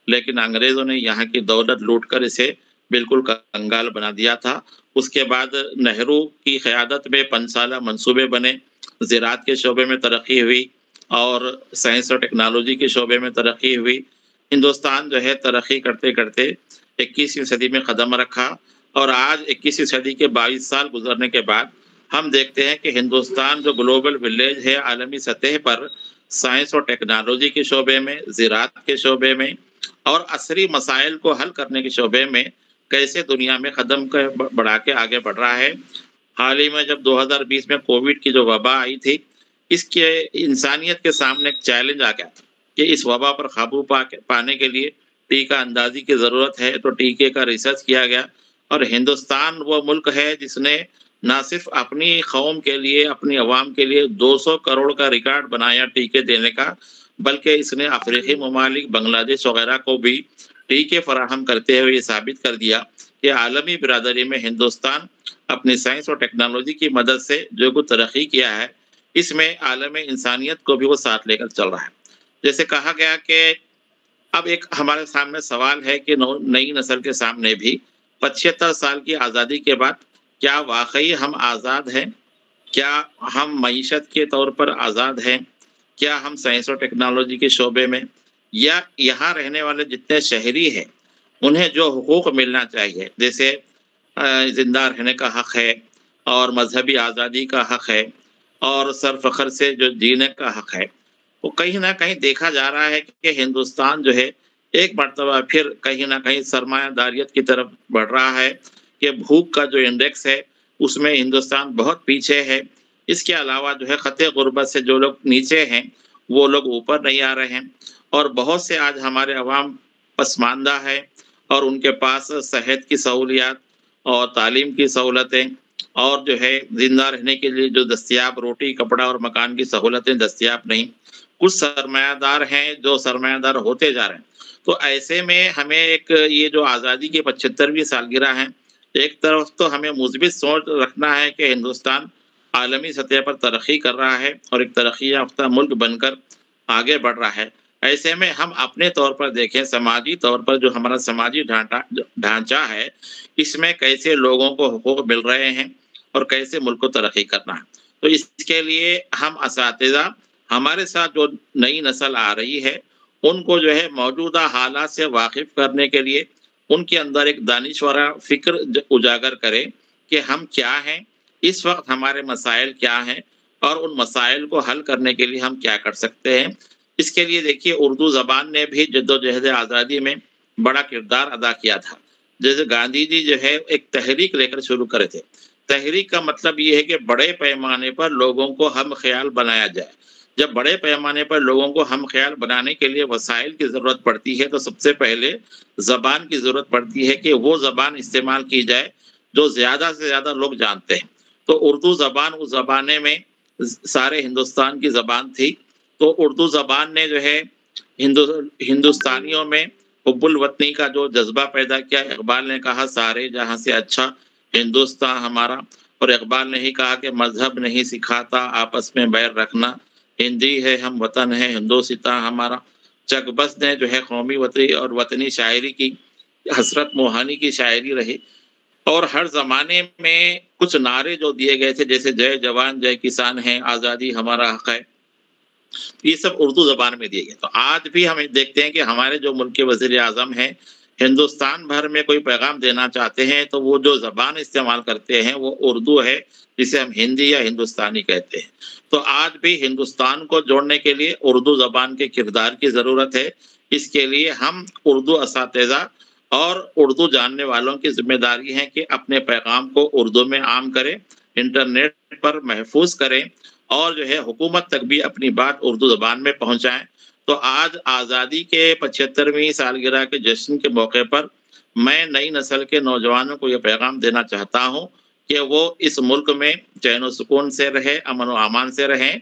लेकिन अंग्रेज़ों ने यहाँ की दौलत लूट कर इसे बिल्कुल कंगाल बना दिया था। उसके बाद नेहरू की क़यादत में 5 साला मंसूबे बने, ज़राअत के शोबे में तरक्की हुई और साइंस और टेक्नोलॉजी के शोबे में तरक्की हुई। हिंदुस्तान जो है तरक्की करते करते 21वीं सदी में कदम रखा और आज 21वीं सदी के 22 साल गुजरने के बाद हम देखते हैं कि हिंदुस्तान जो ग्लोबल विलेज है आलमी सतह पर साइंस और टेक्नोलॉजी के शोबे में, ज़राअत के शोबे में और असरी मसाइल को हल करने के शोबे में कैसे दुनिया में कदम बढ़ा के आगे बढ़ रहा है। हाल ही में जब 2020 में कोविड की जो वबा आई थी, इसके इंसानियत के सामने एक चैलेंज आ गया था कि इस वबा पर काबू पाने के लिए टीका अंदाजी की ज़रूरत है। तो टीके का रिसर्च किया गया और हिंदुस्तान वो मुल्क है जिसने ना सिर्फ अपनी कौम के लिए, अपनी अवाम के लिए 200 करोड़ का रिकॉर्ड बनाया टीके देने का, बल्कि इसने अफ्रीकी ममालिक, बांग्लादेश वगैरह को भी टीके फराहम करते हुए ये साबित कर दिया कि आलमी बिरादरी में हिंदुस्तान अपनी साइंस और टेक्नोलॉजी की मदद से जो कुछ तरक्की किया है, इसमें आलम इंसानियत को भी वो साथ लेकर चल रहा है। जैसे कहा गया कि अब एक हमारे सामने सवाल है कि नई नस्ल के सामने भी 75 साल की आज़ादी के बाद क्या वाकई हम आज़ाद हैं? क्या हम मईशत के तौर पर आज़ाद हैं? क्या हम साइंस और टेक्नोलॉजी के शोबे में, या यहाँ रहने वाले जितने शहरी हैं उन्हें जो हुकूक मिलना चाहिए, जैसे जिंदा रहने का हक़ है और मजहबी आज़ादी का हक़ है और सर फ़ख्र से जो जीने का हक़ है, वो कहीं ना कहीं देखा जा रहा है कि हिंदुस्तान जो है एक मरतबा फिर कहीं ना कहीं सरमायादारियत की तरफ बढ़ रहा है कि भूख का जो इंडेक्स है उसमें हिंदुस्तान बहुत पीछे है। इसके अलावा जो है ख़ते गुर्बत से जो लोग नीचे हैं वो लोग ऊपर नहीं आ रहे हैं और बहुत से आज हमारे अवाम पसमानदा है और उनके पास सेहत की सहूलियात और तालीम की सहूलतें और जो है ज़िंदा रहने के लिए जो दस्तियाब रोटी, कपड़ा और मकान की सहूलतें दस्तियाब नहीं। कुछ सरमायादार हैं जो सरमायादार होते जा रहे हैं। तो ऐसे में हमें एक ये जो आज़ादी की 75वीं सालगिरह है, एक तरफ तो हमें मुस्बित सोच रखना है कि हिंदुस्तान आलमी सतह पर तरक्की कर रहा है और एक तरक्की याफ्ता मुल्क बनकर आगे बढ़ रहा है। ऐसे में हम अपने तौर पर देखें, समाजी तौर पर जो हमारा समाजी ढांचा है, इसमें कैसे लोगों को हुकूक मिल रहे हैं और कैसे मुल्क को तरक्की करना है। तो इसके लिए हम असातिज़ा, हमारे साथ जो नई नस्ल आ रही है, उनको जो है मौजूदा हालात से वाकिफ़ करने के लिए उनके अंदर एक दानिशवरा फ़िक्र उजागर करें कि हम क्या हैं, इस वक्त हमारे मसाइल क्या हैं और उन मसाइल को हल करने के लिए हम क्या कर सकते हैं। इसके लिए देखिए उर्दू ज़बान ने भी जद्दोजहद आज़ादी में बड़ा किरदार अदा किया था। जैसे गांधी जी जो है एक तहरीक लेकर शुरू करे थे। तहरीक का मतलब ये है कि बड़े पैमाने पर लोगों को हम ख्याल बनाया जाए। जब बड़े पैमाने पर लोगों को हम ख्याल बनाने के लिए वसाइल की ज़रूरत पड़ती है, तो सबसे पहले ज़बान की ज़रूरत पड़ती है कि वो ज़बान इस्तेमाल की जाए जो ज़्यादा से ज़्यादा लोग जानते हैं। तो उर्दू ज़बान उस ज़माने में सारे हिंदुस्तान की ज़बान थी। तो उर्दू ज़बान ने जो है हिंदुस्तानियों में हुब्बुल वतनी का जो जज्बा पैदा किया। इकबाल ने कहा सारे जहाँ से अच्छा हिंदुस्तान हमारा, और इकबाल ने ही कहा कि मजहब नहीं सिखाता आपस में बैर रखना, हिंदी है हम वतन है हिंदुस्ता हमारा। चकबस ने जो है कौमी और वतनी शायरी की, हसरत मोहानी की शायरी रही। और हर ज़माने में कुछ नारे जो दिए गए थे, जैसे जय जवान जय किसान है, आज़ादी हमारा हक़ है, ये सब उर्दू ज़बान में दिए गए। तो आज भी हम देखते हैं कि हमारे जो मुल्क के वज़ीर आज़म हैं, हिंदुस्तान भर में कोई पैगाम देना चाहते हैं तो वो जो ज़बान इस्तेमाल करते हैं वो उर्दू है, जिसे हम हिंदी या हिंदुस्तानी कहते हैं। तो आज भी हिंदुस्तान को जोड़ने के लिए उर्दू ज़बान के किरदार की ज़रूरत है। इसके लिए हम उर्दू असातिज़ा और उर्दू जानने वालों की जिम्मेदारी है कि अपने पैगाम को उर्दू में आम करें, इंटरनेट पर महफूज करें और जो है हुकूमत तक भी अपनी बात उर्दू ज़बान में पहुँचाएँ। तो आज आज़ादी के 75वीं सालगिरह के जश्न के मौके पर मैं नई नस्ल के नौजवानों को यह पैगाम देना चाहता हूँ कि वो इस मुल्क में चैन व सुकून से रहे, अमन व अमान से रहें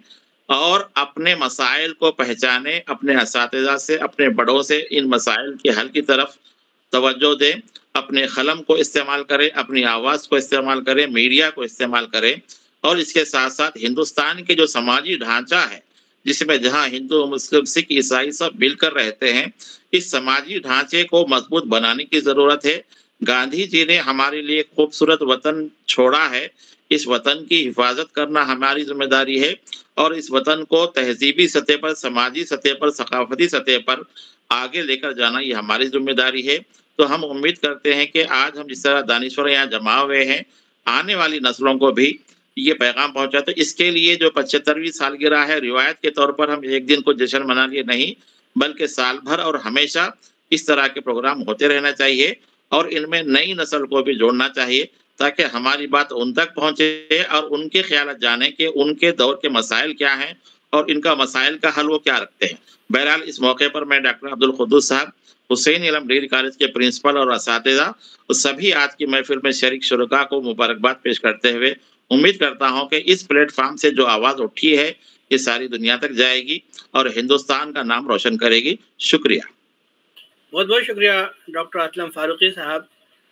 और अपने मसाइल को पहचाने, अपने असातिज़ा से, अपने बड़ों से इन मसाइल के हल की तरफ तवज्जो दें, अपने कलम को इस्तेमाल करें, अपनी आवाज़ को इस्तेमाल करें, मीडिया को इस्तेमाल करें। और इसके साथ साथ हिंदुस्तान के जो समाजी ढांचा है, जिसमें जहाँ हिंदू, मुस्लिम, सिख, ईसाई सब मिलकर रहते हैं, इस समाजी ढांचे को मजबूत बनाने की ज़रूरत है। गांधी जी ने हमारे लिए खूबसूरत वतन छोड़ा है। इस वतन की हिफाजत करना हमारी जिम्मेदारी है और इस वतन को तहजीबी सतह पर, समाजी सतह पर, सकाफती सतह पर आगे लेकर जाना ये हमारी जिम्मेदारी है। तो हम उम्मीद करते हैं कि आज हम जिस तरह दानिश्वर यहाँ जमा हुए हैं, आने वाली नस्लों को भी ये पैगाम पहुंचा। तो इसके लिए जो 75वीं सालगिरह है, रिवायत के तौर पर हम एक दिन को जश्न मना लिए नहीं, बल्कि साल भर और हमेशा इस तरह के प्रोग्राम होते रहना चाहिए और इनमें नई नस्ल को भी जोड़ना चाहिए ताकि हमारी बात उन तक पहुंचे और उनके ख्याल जाने कि उनके दौर के मसाइल क्या हैं और इनका मसाइल का हल वो क्या रखते हैं। बहरहाल इस मौके पर मैं डॉक्टर अब्दुल कुद्दुस साहब, हुसैन इलम डिग्री कॉलेज के प्रिंसिपल और असातिज़ा और सभी आज की महफिल में शरीक शुरका को मुबारकबाद पेश करते हुए उम्मीद करता हूं कि इस प्लेटफॉर्म से जो आवाज़ उठी है ये सारी दुनिया तक जाएगी और हिंदुस्तान का नाम रोशन करेगी। शुक्रिया। बहुत बहुत शुक्रिया डॉक्टर असलम फारूकी साहब,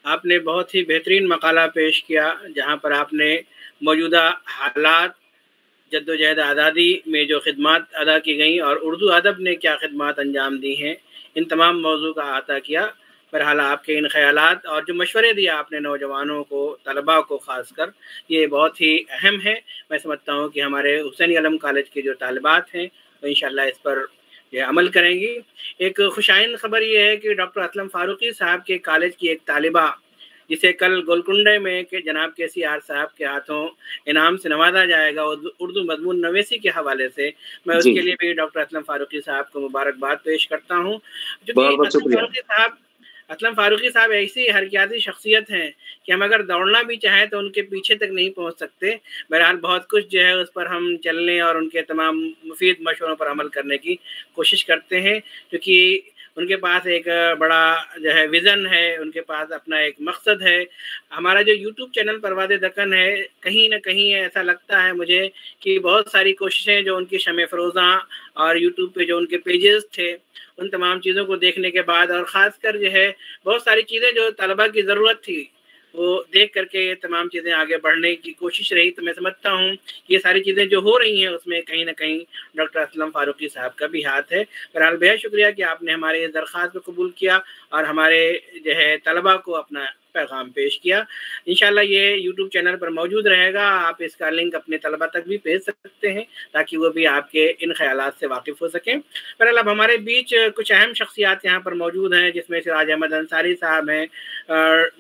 आपने बहुत ही बेहतरीन मकाला पेश किया जहां पर आपने मौजूदा हालात, जद्दोजहद आज़ादी में जो खिदमात अदा की गई और उर्दू अदब ने क्या खिदमात अंजाम दी हैं, इन तमाम मौजू का अहाता किया। बहरहाल आपके इन ख़यालात और जो मशवरे दिया आपने नौजवानों को, तलबा को ख़ासकर, ये बहुत ही अहम है। मैं समझता हूँ कि हमारे हुसैन इलम कॉलेज के जो तालिबात हैं तो इंशाअल्लाह इस पर ये अमल करेंगी। एक खुशाइन खबर ये है कि डॉक्टर असलम फारूकी साहब के कॉलेज की एक तालिबा जिसे कल गोलकुंडे में के जनाब KCR साहब के हाथों इनाम से नवाजा जाएगा उर्दू मजमून नवेसी के हवाले से, मैं उसके लिए भी डॉक्टर असलम फारूकी साहब को मुबारकबाद पेश करता हूँ। असलम फारूकी साहब ऐसी हरकियाती शख्सियत हैं कि हम अगर दौड़ना भी चाहें तो उनके पीछे तक नहीं पहुंच सकते। बहरहाल बहुत कुछ जो है उस पर हम चलने और उनके तमाम मुफीद मशवरों पर अमल करने की कोशिश करते हैं, क्योंकि उनके पास एक बड़ा जो है विज़न है, उनके पास अपना एक मकसद है। हमारा जो यूट्यूब चैनल परवाज़े दक्कन है, कहीं ना कहीं ऐसा लगता है मुझे कि बहुत सारी कोशिशें जो उनकी शमे फ़रोज़ा और यूट्यूब पे जो उनके पेजेस थे उन तमाम चीज़ों को देखने के बाद और ख़ासकर जो है बहुत सारी चीज़ें जो तलबा की ज़रूरत थी वो देख करके ये तमाम चीज़ें आगे बढ़ने की कोशिश रही। तो मैं समझता हूँ ये सारी चीज़ें जो हो रही हैं उसमें कहीं ना कहीं डॉक्टर असलम फारूकी साहब का भी हाथ है। बहरहाल बेहद शुक्रिया कि आपने हमारे दरख्वास्त को कबूल किया और हमारे जो है तलबा को अपना पैगाम पेश किया। इंशाल्लाह ये यूट्यूब चैनल पर मौजूद रहेगा, आप इसका लिंक अपने तलबा तक भी भेज सकते हैं ताकि वो भी आपके इन ख्यालात से वाकिफ़ हो सकें। बहरहाल अब हमारे बीच कुछ अहम शख्सियात यहाँ पर मौजूद हैं, जिसमें सिराज अहमद अंसारी साहब हैं,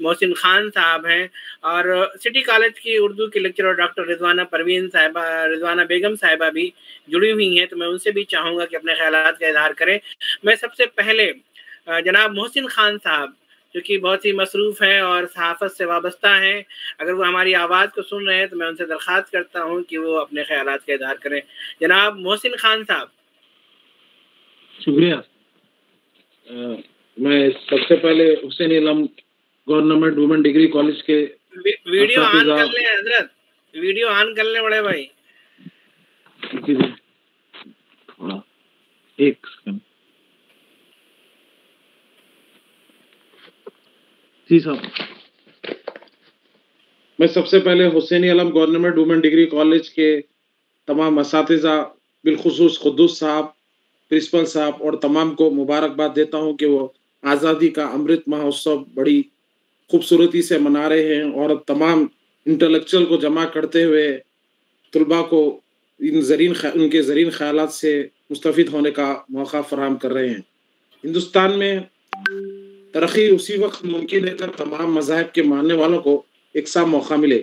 मोहसिन खान साहब हैं और सिटी कॉलेज की उर्दू की लेक्चरर डॉक्टर रिजवाना बेगम साहिबा भी जुड़ी हुई हैं। तो मैं उनसे भी चाहूँगा कि अपने ख्यालात का इजहार करें। मैं सबसे पहले जनाब मोहसिन खान साहब जो कि बहुत ही मसरूफ़ हैं और सहाफ़त से वाबस्ता हैं, अगर वो हमारी आवाज़ को सुन रहे हैं तो मैं उनसे दरख्वास्त करता हूँ कि वो अपने ख्यालात का इजहार करें। जनाब मोहसिन खान साहब। शुक्रिया। मैं सबसे पहले हुसैन इलम गवर्नमेंट वुमेन डिग्री कॉलेज के वीडियो ऑन कर ले हजरत, वीडियो ऑन कर ले बड़े भाई। एक सेकंड जी साहब। मैं सबसे पहले हुसैन इलम गवर्नमेंट वुमेन डिग्री कॉलेज के तमाम असातिज़ा, बिलखुसूस कुद्दुस साहब, प्रिंसिपल साहब और तमाम को मुबारकबाद देता हूं कि वो आज़ादी का अमृत महोत्सव बड़ी खूबसूरती से मना रहे हैं और तमाम इंटेलेक्चुअल को जमा करते हुए तलबा को उनके ज़रीन ख्यालात से मुस्तफ़ीद होने का मौका फराहम कर रहे हैं। हिंदुस्तान में तरक्की उसी वक्त मुमकिन है जब तमाम मज़ाहिब के मानने वालों को एक सा मौका मिले।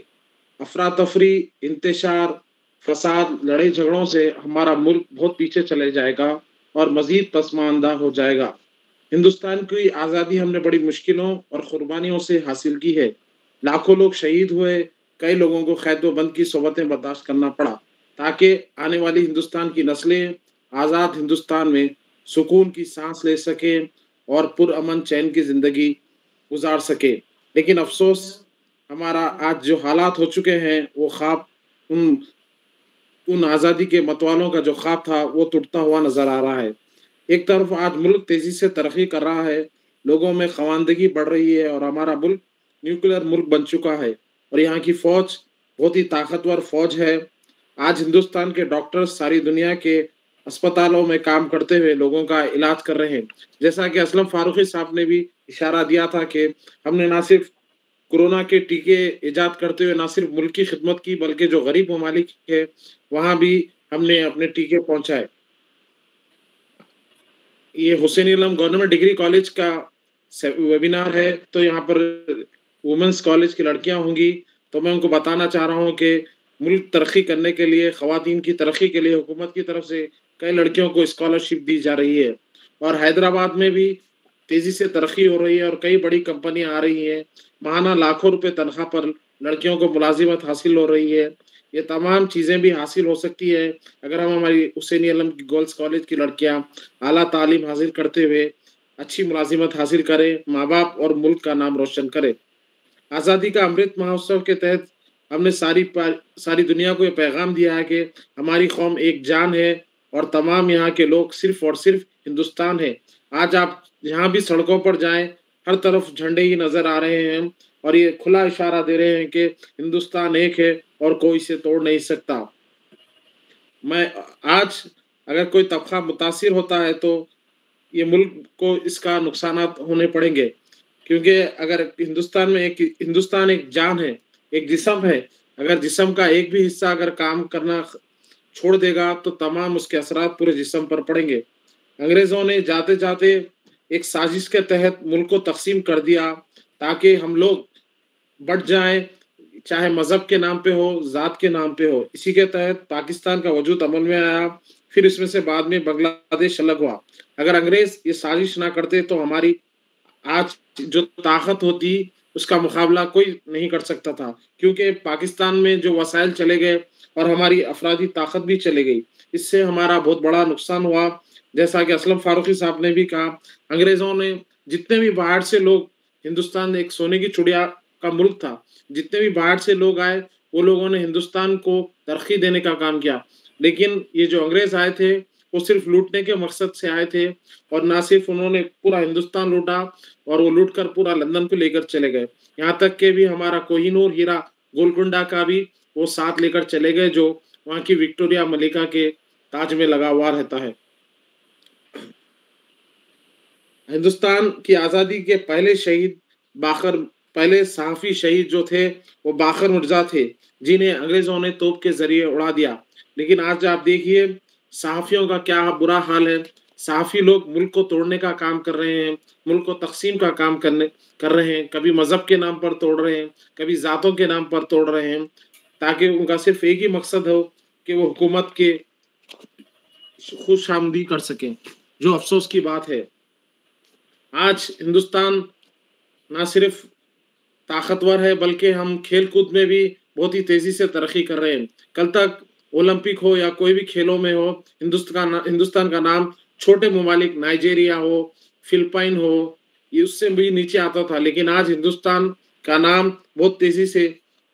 अफरा तफरी, इंतशार, फसाद, लड़ाई झगड़ों से हमारा मुल्क बहुत पीछे चले जाएगा और मज़ीद पसमानदा हो जाएगा। हिंदुस्तान की आज़ादी हमने बड़ी मुश्किलों और कुर्बानियों से हासिल की है। लाखों लोग शहीद हुए, कई लोगों को कैद व बंद की सोबतें बर्दाश्त करना पड़ा ताकि आने वाली हिंदुस्तान की नस्लें आज़ाद हिंदुस्तान में सुकून की सांस ले सकें और पुरअमन चैन की ज़िंदगी गुजार सके। लेकिन अफसोस हमारा आज जो हालात हो चुके हैं वो ख्वाब उन आज़ादी के मतवालों का जो ख्वाब था वो टूटता हुआ नज़र आ रहा है। एक तरफ आज मुल्क तेज़ी से तरक्की कर रहा है, लोगों में ख़वानदगी बढ़ रही है और हमारा मुल्क न्यूक्लियर मुल्क बन चुका है और यहाँ की फ़ौज बहुत ही ताकतवर फ़ौज है। आज हिंदुस्तान के डॉक्टर्स सारी दुनिया के अस्पतालों में काम करते हुए लोगों का इलाज कर रहे हैं। जैसा कि असलम फारूकी साहब ने भी इशारा दिया था कि हमने ना सिर्फ कोरोना के टीके इजाद करते हुए ना सिर्फ मुल्क की खिदमत की, बल्कि जो गरीब ममालिक है वहाँ भी हमने अपने टीके पहुँचाए। ये हुसैन आलम गवर्नमेंट डिग्री कॉलेज का वेबिनार है, तो यहाँ पर वुमेंस कॉलेज की लड़कियां होंगी। तो मैं उनको बताना चाह रहा हूँ कि मुल्क तरक्की करने के लिए, ख़वातीन की तरक्की के लिए हुकूमत की तरफ से कई लड़कियों को स्कॉलरशिप दी जा रही है और हैदराबाद में भी तेज़ी से तरक्की हो रही है और कई बड़ी कंपनियां आ रही हैं। माहाना लाखों रुपए तनख्वाह पर लड़कियों को मुलाजिमत हासिल हो रही है। ये तमाम चीज़ें भी हासिल हो सकती है अगर हम हमारी हुसैन आलम गर्ल्स कॉलेज की लड़कियां आला तालीम हासिल करते हुए अच्छी मुलाजिमत हासिल करें, माँ बाप और मुल्क का नाम रोशन करें। आज़ादी का अमृत महोत्सव के तहत हमने सारी दुनिया को ये पैगाम दिया है कि हमारी कौम एक जान है और तमाम यहाँ के लोग सिर्फ और सिर्फ हिंदुस्तान है। आज आप जहाँ भी सड़कों पर जाएं, हर तरफ झंडे ही नजर आ रहे हैं और ये खुला इशारा दे रहे हैं कि हिंदुस्तान एक है और कोई इसे तोड़ नहीं सकता। मैं आज अगर कोई तबका मुतासिर होता है तो ये मुल्क को इसका नुकसानात होने पड़ेंगे, क्योंकि अगर हिंदुस्तान एक जान है, एक जिस्म है। अगर जिस्म का एक भी हिस्सा अगर काम करना छोड़ देगा तो तमाम उसके असरात पूरे जिस्म पर पड़ेंगे। अंग्रेजों ने जाते जाते एक साजिश के तहत मुल्क को तकसीम कर दिया ताकि हम लोग बढ़ जाएं, चाहे मजहब के नाम पे हो, जात के नाम पे हो। इसी के तहत पाकिस्तान का वजूद अमल में आया, फिर इसमें से बाद में बांग्लादेश अलग हुआ। अगर अंग्रेज ये साजिश ना करते तो हमारी आज जो ताकत होती उसका मुकाबला कोई नहीं कर सकता था, क्योंकि पाकिस्तान में जो वसाइल चले गए और हमारी अफरादी ताकत भी चली गई। इससे हमारा बहुत बड़ा नुकसान हुआ। जैसा कि असलम फारूकी साहब ने भी कहा, अंग्रेजों ने जितने भी बाहर से लोग, हिंदुस्तान एक सोने की चिड़िया का मुल्क था, जितने भी बाहर से लोग आए वो लोगों ने हिंदुस्तान को तरक्की देने का काम किया। लेकिन ये जो अंग्रेज आए थे वो सिर्फ लूटने के मकसद से आए थे और ना सिर्फ उन्होंने पूरा हिंदुस्तान लूटा और वो लूट कर पूरा लंदन को लेकर चले गए। यहाँ तक के भी हमारा कोहिनूर हीरा गोलकुंडा का भी वो साथ लेकर चले गए, जो वहाँ की विक्टोरिया मलिका के ताज में लगा हुआ रहता है। हिंदुस्तान की आज़ादी के पहले सहाफ़ी शहीद जो थे वो बाखर मिर्जा थे, जिन्हें अंग्रेजों ने तोप के जरिए उड़ा दिया। लेकिन आज आप देखिए सहाफ़ियों का क्या बुरा हाल है। सहाफ़ी लोग मुल्क को तोड़ने का काम कर रहे हैं, मुल्क को तकसीम का काम कर रहे हैं। कभी मजहब के नाम पर तोड़ रहे हैं, कभी ज़ातों के नाम पर तोड़ रहे हैं, ताकि उनका सिर्फ एक ही मकसद हो कि वो हुकूमत के खुशामदी कर सकें। जो अफसोस की बात है, आज हिंदुस्तान ना सिर्फ ताकतवर है बल्कि हम खेल कूद में भी बहुत ही तेजी से तरक्की कर रहे हैं। कल तक ओलंपिक हो या कोई भी खेलों में हो, हिंदुस्तान का नाम छोटे ममालिक नाइजीरिया हो, फिलिपाइन हो, ये उससे भी नीचे आता था। लेकिन आज हिंदुस्तान का नाम बहुत तेजी से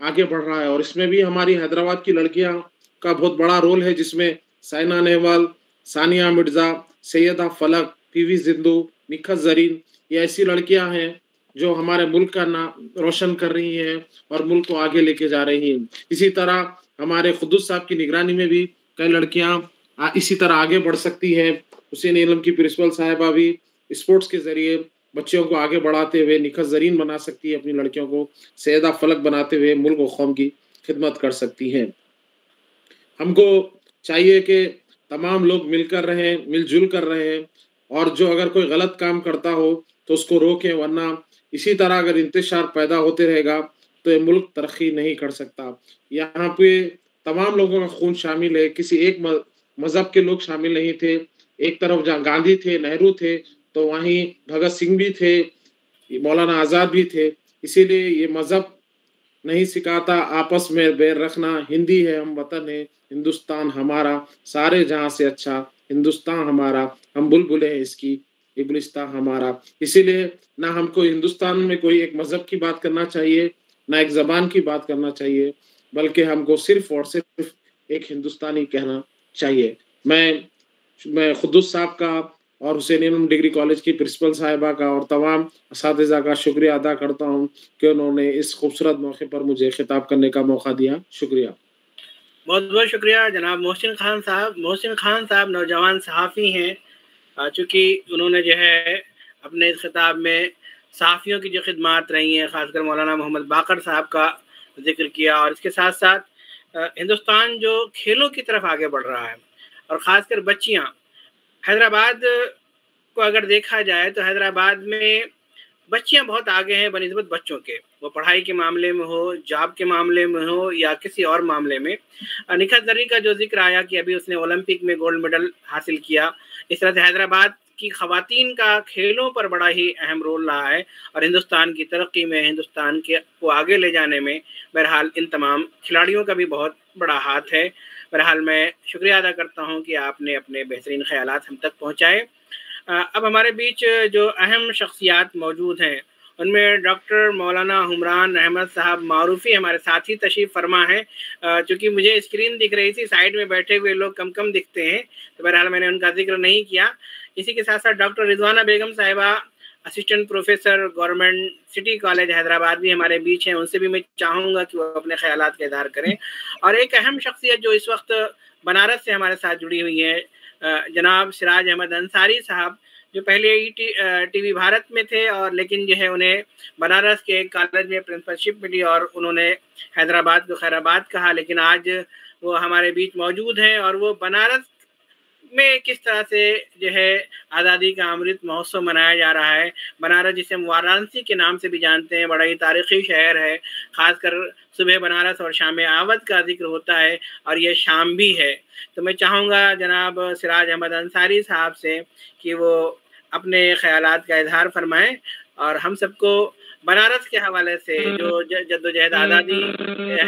आगे बढ़ रहा है और इसमें भी हमारी हैदराबाद की लड़कियां का बहुत बड़ा रोल है, जिसमें साइना नेहवाल, सानिया मिर्जा, सैयदा फलक, पीवी सिंधु, निखत जरीन, ये ऐसी लड़कियां हैं जो हमारे मुल्क का नाम रोशन कर रही हैं और मुल्क को आगे लेके जा रही हैं। इसी तरह हमारे खुद्दूस साहब की निगरानी में भी कई लड़कियां इसी तरह आगे बढ़ सकती हैं। हुसैन आलम की प्रिंसिपल साहिबा भी स्पोर्ट्स के जरिए बच्चों को आगे बढ़ाते हुए निखत जरीन बना सकती है, अपनी लड़कियों को सैयदा फलक बनाते हुए मुल्क और कौम की खिदमत कर सकती हैं। हमको चाहिए कि तमाम लोग मिलकर रहें, मिलजुल कर रहें और जो अगर कोई गलत काम करता हो तो उसको रोकें, वरना इसी तरह अगर इंतशार पैदा होते रहेगा तो ये मुल्क तरक्की नहीं कर सकता। यहाँ पे तमाम लोगों का खून शामिल है, किसी एक मजहब के लोग शामिल नहीं थे। एक तरफ जहाँ गांधी थे, नेहरू थे, तो वहीं भगत सिंह भी थे, मौलाना आज़ाद भी थे। इसीलिए ये मजहब नहीं सिखाता आपस में बैर रखना। हिंदी है हम वतन है, हिंदुस्तान हमारा, सारे जहाँ से अच्छा हिंदुस्तान हमारा, हम बुलबुलें हैं इसकी, इब्लिस्तान हमारा। इसीलिए ना हमको हिंदुस्तान में कोई एक मजहब की बात करना चाहिए, ना एक जबान की बात करना चाहिए, बल्कि हमको सिर्फ और सिर्फ एक हिंदुस्तानी कहना चाहिए। मैं खुद्दूस साहब का और हुसैन आलम डिग्री कॉलेज की प्रिंसिपल साहिबा का और तमाम असातिज़ा का शुक्रिया अदा करता हूँ कि उन्होंने इस खूबसूरत मौके पर मुझे खिताब करने का मौका दिया। शुक्रिया। बहुत बहुत शुक्रिया जनाब मोहसिन खान साहब। मोहसिन खान साहब नौजवान सहाफ़ी हैं, चूँकि उन्होंने जो है अपने इस खिताब में सहाफ़ियों की जो खिदमात रही हैं, ख़ासकर मौलाना मोहम्मद बाकर साहब का जिक्र किया, और इसके साथ साथ हिंदुस्तान जो खेलों की तरफ आगे बढ़ रहा है, और ख़ासकर बच्चियाँ, हैदराबाद को अगर देखा जाए तो हैदराबाद में बच्चियां बहुत आगे हैं बनिस्बत बच्चों के, वो पढ़ाई के मामले में हो, जॉब के मामले में हो, या किसी और मामले में। निखत ज़री का जो जिक्र आया कि अभी उसने ओलंपिक में गोल्ड मेडल हासिल किया, इस तरह से हैदराबाद की ख़वातीन का खेलों पर बड़ा ही अहम रोल रहा है, और हिंदुस्तान की तरक्की में, हिंदुस्तान के को आगे ले जाने में बहरहाल इन तमाम खिलाड़ियों का भी बहुत बड़ा हाथ है। बहरहाल मैं शुक्रिया अदा करता हूँ कि आपने अपने बेहतरीन ख्यालात हम तक पहुँचाए। अब हमारे बीच जो अहम शख्सियात मौजूद हैं उनमें डॉक्टर मौलाना हुमरान अहमद साहब मारूफी हमारे साथी तशरीफ़ फरमा हैं। चूँकि मुझे स्क्रीन दिख रही थी, साइड में बैठे हुए लोग कम कम दिखते हैं, तो बहरहाल मैंने उनका जिक्र नहीं किया। इसी के साथ साथ डॉक्टर रिजवाना बेगम साहिबा, assistant professor government city college Hyderabad, भी हमारे बीच हैं। उनसे भी मैं चाहूँगा कि वो अपने ख्यालात का इज़हार करें। और एक अहम शख्सियत जो इस वक्त बनारस से हमारे साथ जुड़ी हुई है, जनाब सिराज अहमद अंसारी साहब, जो पहले टीवी भारत में थे, और लेकिन जो है उन्हें बनारस के कॉलेज में प्रिंसिपलशिप मिली और उन्होंने हैदराबाद को खैराबाद कहा, लेकिन आज वो हमारे बीच मौजूद हैं। और वो बनारस में किस तरह से जो है आज़ादी का अमृत महोत्सव मनाया जा रहा है, बनारस जिसे हम वाराणसी के नाम से भी जानते हैं, बड़ा ही तारीख़ी शहर है, ख़ासकर सुबह बनारस और शाम आवध का जिक्र होता है, और ये शाम भी है। तो मैं चाहूँगा जनाब सिराज अहमद अंसारी साहब से कि वो अपने ख़यालात का इज़हार फरमाएं, और हम सबको बनारस के हवाले से जो जद्दोजहद आज़ादी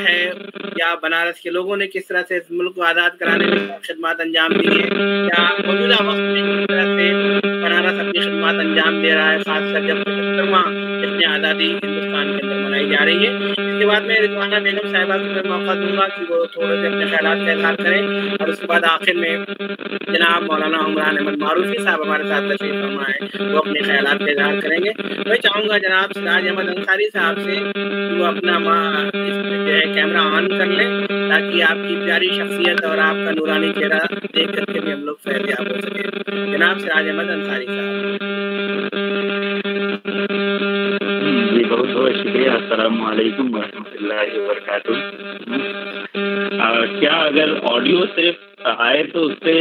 है, या बनारस के लोगों ने किस तरह से इस मुल्क को आज़ाद कराने में खिदमत अंजाम दी है, या मौजूदा वक्त में किस तरह से बनारस अपनी खिदमत अंजाम दे रहा है, खासकर जब 75वां जश्न आज़ादी हिंदुस्तान के अंदर मनाई जा रही है। इसके बाद मैं रिजवाना बेगम साहिबा को मैं मौका दूंगा कि वो थोड़े से अपने ख्यालात का इज़हार करें, और उसके बाद आखिर में जनाब मौलाना हुमरान अहमद मारूफी साहब हमारे साथ तशरीफ़ फरमा है, वो अपने ख्यालात का इज़हार करेंगे। मैं चाहूँगा जनाब सिराज अहमद अंसारी साहब से वो अपना जो है कैमरा ऑन कर लें, ताकि आपकी प्यारी शख्सियत और आपका नूरानी चेहरा देख करके भी हम लोग फैज़याब हो सकें। जनाब सिराज अहमद अंसारी साहब। जी बहुत बहुत शुक्रिया। अस्सलामु अलैकुम वरहमतुल्लाहि वबरकातुहू। क्या अगर ऑडियो सिर्फ आए तो उससे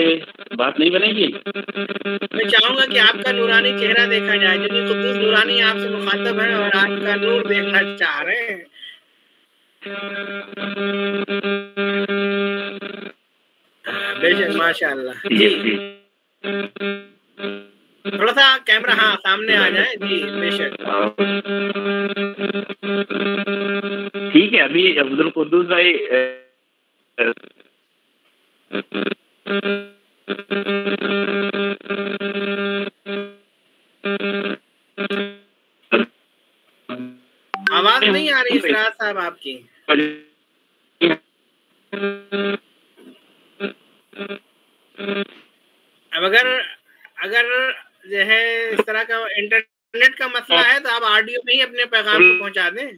बात नहीं बनेगी? मैं चाहूंगा कि आपका नूरानी चेहरा देखा जाए, क्योंकि कुद्दूस नूरानी आपसे मुखातब है और आपका नूर देखना चाह रहे हैं। बेशक, माशाअल्लाह जी। थोड़ा सा कैमरा हाँ सामने आ जाए जी। बेशक ठीक है। अभी अब्दुल कुद्दूस भाई आवाज नहीं आ रही सिराज साहब आपकी। अब अगर जो है इस तरह का इंटरनेट का मसला है तो आप ऑडियो में ही अपने पैगाम को पहुंचा दें।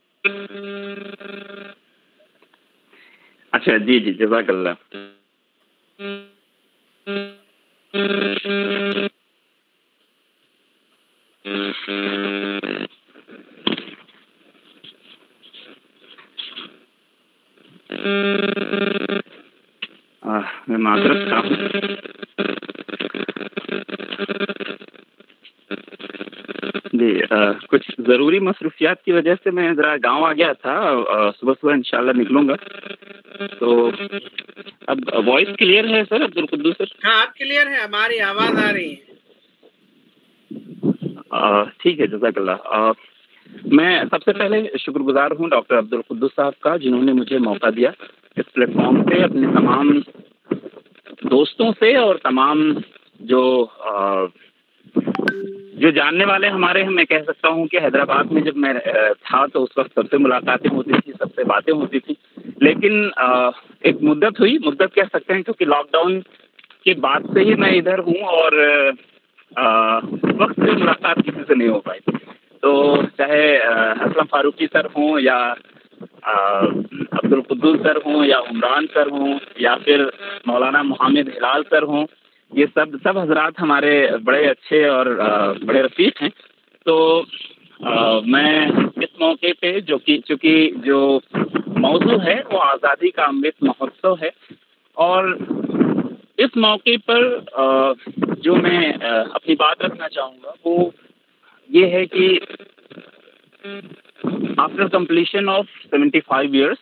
अच्छा जी जी, जज़ाकल्लाह। मैं माजरत चाहता हूँ। जी कुछ ज़रूरी मसरूफियात की वजह से मैं ज़रा गांव आ गया था। सुबह सुबह इंशाल्लाह निकलूंगा। तो अब वॉइस क्लियर है सर अब्दुल कुद्दूस सर? हाँ आप क्लियर है, हमारी आवाज़ आ रही है। ठीक है, जज़ाकल्लाह। मैं सबसे पहले शुक्रगुजार हूँ डॉक्टर अब्दुल कुद्दूस साहब का, जिन्होंने मुझे मौका दिया इस प्लेटफॉर्म पे अपने तमाम दोस्तों से और तमाम जो जानने वाले हमारे, मैं कह सकता हूँ कि हैदराबाद में जब मैं था तो उस वक्त सबसे मुलाकातें होती थी, सबसे बातें होती थी। लेकिन एक मुद्दत कह सकते हैं, क्योंकि लॉकडाउन के बाद से ही मैं इधर हूँ और वक्त से मुलाकात किसी से नहीं हो पाई। तो चाहे असलम फारूकी सर हों या عبد القدوس سر ہوں یا عمران سر ہوں یا پھر مولانا محمد ہلال سر ہوں، یہ سب حضرات ہمارے بڑے اچھے اور بڑے رفیق ہیں. تو میں اس موقع پہ چونکہ جو موضوع ہے وہ آزادی کا امرت مہوتسو ہے، اور اس موقع پر جو میں اپنی بات رکھنا چاہوں گا وہ یہ ہے کہ after completion of 75 years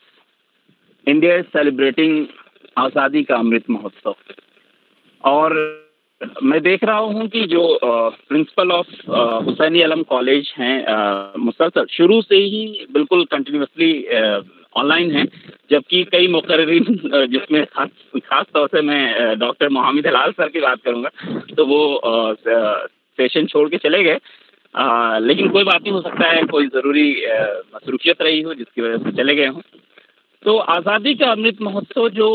India is celebrating آزادی کا امرت مہوتسو. اور میں دیکھ رہا ہوں کہ جو پرنسپل آف حسینی علم کالج ہیں مسلسل شروع سے ہی بالکل کنٹینیوسلی آن لائن ہیں، جبکہ کئی مقررین جس میں خاص طور سے میں ڈاکٹر محمد ہلال سر کی بات کروں گا تو وہ سیشن چھوڑ کے چلے گئے، لیکن کوئی بات نہیں، ہو سکتا ہے کوئی ضروری مصروفیت رہی ہو جس کی وجہ سے چلے گئے ہوں. تو آزادی کا امرت مہوتسو جو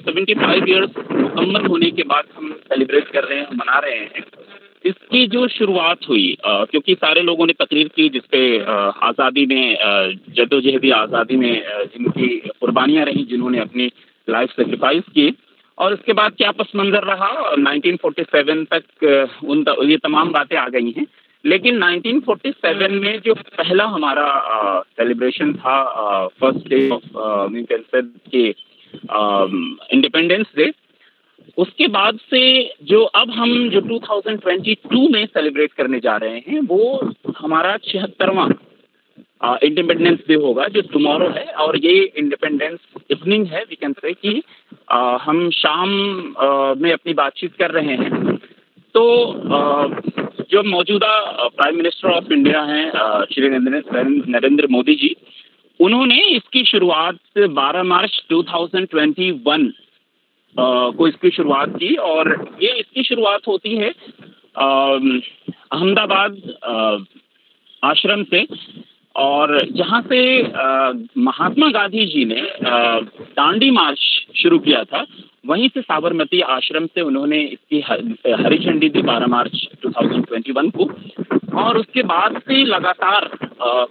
75 ایئرس مکمل ہونے کے بعد ہم سیلیبریٹ کر رہے ہیں، منا رہے ہیں، اس کی جو شروعات ہوئی کیونکہ سارے لوگوں نے تقریر کی جس پہ آزادی میں جدوجہد آزادی میں جن کی قربانیاں رہیں، جنہوں نے اپنی لائف سیکریفائز کی، اور اس کے بعد کیا پس منظر رہا 1947 تک یہ تمام باتیں آ گئی ہیں. لیکن 1947 میں جو پہلا ہمارا سیلیبریشن تھا فرسٹ ڈے آف کے انڈیپینڈنس ڈے، اس کے بعد سے جو اب ہم جو 2022 میں سیلیبریٹ کرنے جا رہے ہیں وہ ہمارا 76واں انڈیپینڈنس ڈے ہوگا جو ٹمارو ہے. اور یہ انڈیپینڈنس ایوننگ ہے، وی کین سے کہ ہم شام میں اپنی بات چیت کر رہے ہیں. تو جو موجودہ پرائم منسٹر آف انڈیا ہیں شری نریندر مودی جی، انہوں نے اس کی شروعات 12 مارچ 2021 کو اس کی شروعات کی، اور یہ اس کی شروعات ہوتی ہے احمد آباد آشرم سے، اور جہاں سے مہاتما گاندھی جی نے ڈانڈی مارچ شروع کیا تھا، وہیں سے سابرمتی آشرم سے انہوں نے اس کی ہری جھنڈی دی 12 مارچ 2021 کو. اور اس کے بعد سے لگاتار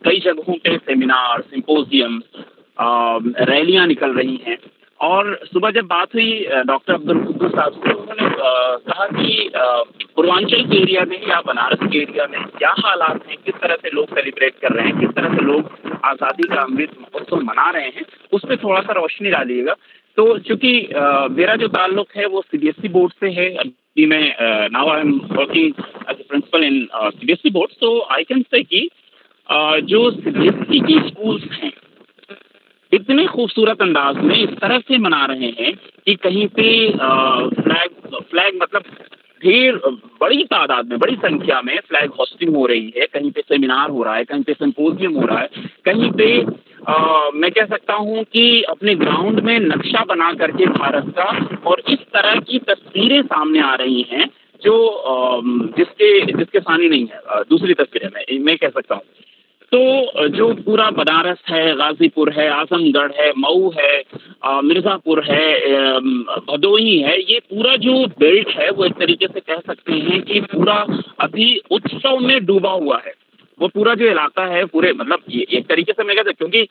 کئی جگہوں پہ سیمینار، سمپوزیم، ریلیاں نکل رہی ہیں. اور صبح جب بات ہوئی ڈاکٹر عبد القدوس صاحب سے، انہوں نے کہا کہ پوروانچل کے ایریا میں یا بنارس کے ایریا میں کیا حالات ہیں، کس طرح سے لوگ سیلیبریٹ کر رہے ہیں، کس طرح سے لوگ آزادی کا امرت مہوتسو منا رہے ہیں، اس پہ تھوڑا سا روشنی ڈالیے گا. تو چونکہ میرا جو تعلق ہے وہ CBSE بورڈ سے ہے، ابھی میں now I am working as a principle in CBSE board. تو آئی کین سے کہ جو CBSE کی اسکولس ہیں اتنے خوبصورت انداز میں اس طرح سے منا رہے ہیں کہ کہیں پہ فلیگ مطلب ڈھیر بڑی تعداد میں، بڑی سنکھیا میں فلیگ ہوسٹنگ ہو رہی ہے، کہیں پہ سیمینار ہو رہا ہے، کہیں پہ سمپوزیم ہو رہا ہے، کہیں پہ میں کہہ سکتا ہوں کہ اپنے گراؤنڈ میں نقشہ بنا کر کے بھارت کا اور اس طرح کی تصویریں سامنے آ رہی ہیں جو جس کے ثانی نہیں ہے دوسری تصویریں میں کہہ سکتا ہوں. تو جو پورا بنارس ہے، غازی پور ہے، اعظم گڑھ ہے، مئو ہے، مرزا پور ہے، بھدوئی ہے، یہ پورا جو بیلٹ ہے وہ ایک طریقے سے کہہ سکتے ہیں کہ پورا ابھی اتسو میں ڈوبا ہوا ہے. وہ پورا جو علاقہ ہے پورے مطلب ایک طریقے سے میں کہتا ہوں، کیونکہ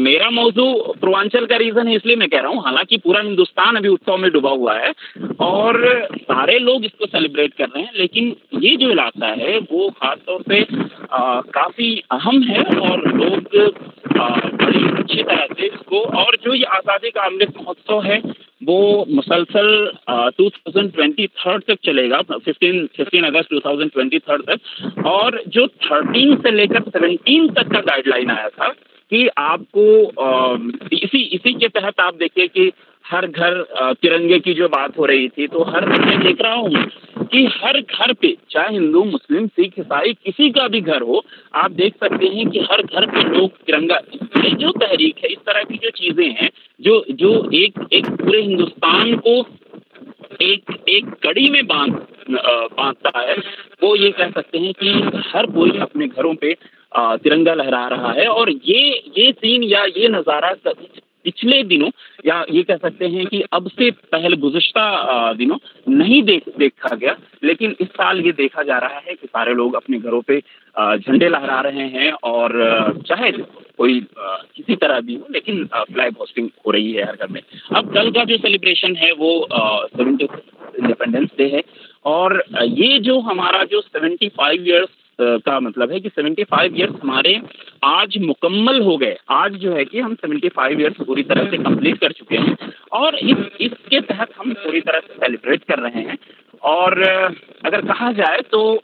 میرا موضوع پوروانچل کا ریزن ہے اس لیے میں کہہ رہا ہوں، حالانکہ پورا ہندوستان ابھی اتسو میں ڈوبا ہوا ہے اور سارے لوگ اس کو سیلیبریٹ کر رہے ہیں. لیکن یہ جو علاقہ ہے وہ خاص طور پہ کافی اہم ہے اور لوگ بڑی اچھی طرح سے اس کو، اور جو یہ آزادی کا امرت مہوتسو ہے وہ مسلسل 2023 تک چلے گا، 15 اگست 2023 تک. اور جو 13 سے لے کر 17 تک کا گائیڈ لائن آیا تھا کہ آپ کو اسی کے تحت آپ دیکھیں کہ ہر گھر ترنگے کی جو بات ہو رہی تھی، تو میں دیکھ رہا ہوں کہ ہر گھر پہ چاہے ہندو، مسلم، سکھ، عیسائی کسی کا بھی گھر ہو، آپ دیکھ سکتے ہیں کہ ہر گھر پہ لوگ ترنگا. یہ جو تحریک ہے، اس طرح کی جو چیزیں ہیں جو ایک پورے ہندوستان کو ایک کڑی میں باندھتا ہے، وہ یہ کہہ سکتے ہیں کہ ہر کوئی اپنے گھروں پہ ترنگا لہرا رہا ہے. اور یہ سین یا یہ نظارہ पिछले दिनों या ये कह सकते हैं कि अब से पहले गुज़श्ता दिनों नहीं देखा गया, लेकिन इस साल ये देखा जा रहा है कि सारे लोग अपने घरों पे झंडे लहरा रहे हैं और चाहे कोई किसी तरह भी हो, लेकिन फ्लैग होस्टिंग हो रही है हर घर में। अब कल का जो सेलिब्रेशन है वो 70th इंडिपेंडेंस डे है, और ये जो हमारा जो 75 ईयर्स का मतलब है कि 75 ईयर्स हमारे आज मुकम्मल हो गए। आज जो है कि हम 75 ईयर्स पूरी तरह से कंप्लीट कर चुके हैं, और इसके तहत हम पूरी तरह से सेलिब्रेट कर रहे हैं। और अगर कहा जाए तो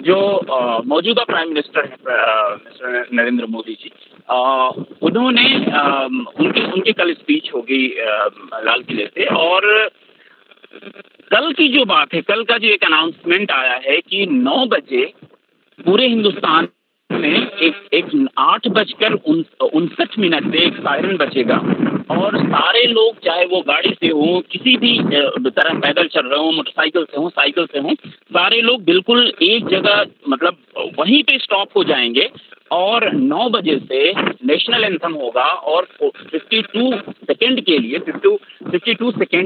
जो मौजूदा प्राइम मिनिस्टर हैं मिस्टर नरेंद्र मोदी जी, उन्होंने उनकी कल स्पीच होगी लाल किले से, और कल की जो बात है, कल का जो एक अनाउंसमेंट आया है कि 9 बजे पूरे हिंदुस्तान में एक 8:59 पे एक सायरन बजेगा, और सारे लोग चाहे वो गाड़ी से हो, किसी भी तरह पैदल चल रहे हो, मोटरसाइकिल से हो, साइकिल से हो, सारे लोग बिल्कुल एक जगह मतलब वहीं पे स्टॉप हो जाएंगे, और 9 बजे से नेशनल एंथम होगा, और 52 सेकेंड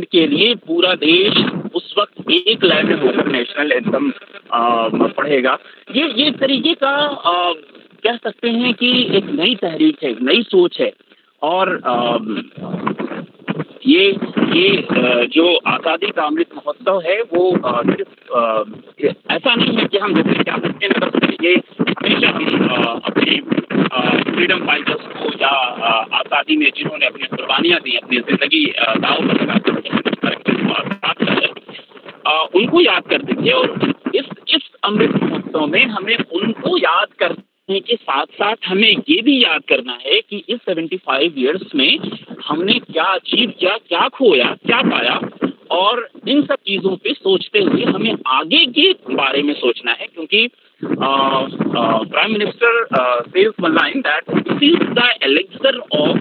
के लिए पूरा देश उस वक्त एक लाइन में होकर नेशनल एंथम पढ़ेगा। ये तरीके का कह सकते हैं कि एक नई तहरीक है, नई सोच है। और ये जो आज़ादी का अमृत महोत्सव है वो सिर्फ ऐसा नहीं है कि हम जैसे क्या करते हैं, मतलब ये हमेशा हम अपने फ्रीडम फाइटर्स को या आज़ादी में जिन्होंने अपनी कुर्बानियाँ दी, अपनी ज़िंदगी दाव पर लगा उनको याद करते थे, और इस अमृत महोत्सव में हमें उनको याद करने के साथ साथ हमें ये भी याद करना है कि इस 75 ईयर्स में हमने क्या अचीव किया, क्या खोया, क्या पाया, और इन सब चीज़ों पे सोचते हुए हमें आगे के बारे में सोचना है, क्योंकि prime minister says one line that this is the elixir of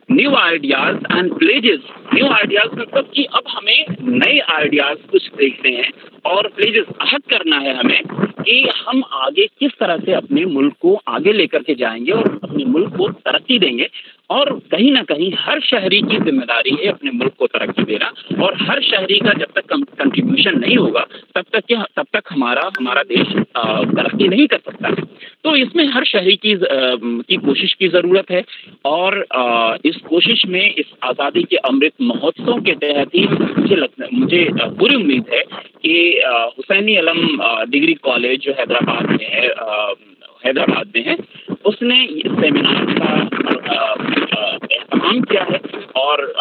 new ideas and pledges. New ideas मतलब कि अब हमें नए आइडियाज कुछ देखते हैं, और प्लेजेस अहद करना है हमें कि हम आगे किस तरह से अपने मुल्क को आगे लेकर के जाएंगे और अपने मुल्क को तरक्की देंगे। और कहीं ना कहीं हर शहरी की जिम्मेदारी है अपने मुल्क को तरक्की देना, और हर शहरी का जब तक कंट्रीब्यूशन नहीं होगा तब तक हमारा देश तरक्की नहीं कर सकता। तो इसमें हर शहरी की कोशिश की ज़रूरत है, और इस कोशिश में इस आज़ादी के अमृत महोत्सव के तहत ही मुझे पूरी उम्मीद है कि हुसैनी अलम डिग्री कॉलेज जो हैदराबाद में है उसने इस सेमिनार का एहतमाम किया है, और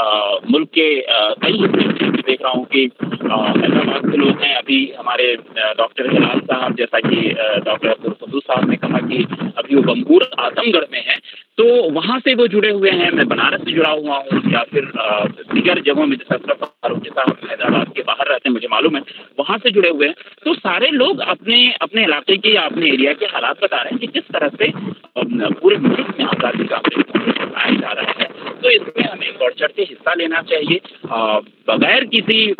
मुल्क के कई हिस्से में देख रहा हूँ कि हैदराबाद के लोग हैं। अभी हमारे डॉक्टर हिलाल साहब, जैसा कि डॉक्टर अब्दुल कुद्दूस साहब ने कहा कि अभी वो बंगूर आजमगढ़ में है, तो वहाँ से वो जुड़े हुए हैं। मैं बनारस से जुड़ा हुआ हूँ, या फिर दीगर जगहों में जैसे अशरफ फारूकी साहब हैदराबाद के बाहर रहते हैं, मुझे मालूम है, वहाँ से जुड़े हुए हैं। तो सारे लोग अपने इलाके के या अपने एरिया के हालात बता रहे हैं कि किस तरह से पूरे मुल्क में आज़ादी का मनाया जा रहा है। तो इसमें हमें बढ़ चढ़ के हिस्सा लेना चाहिए, बगैर किसी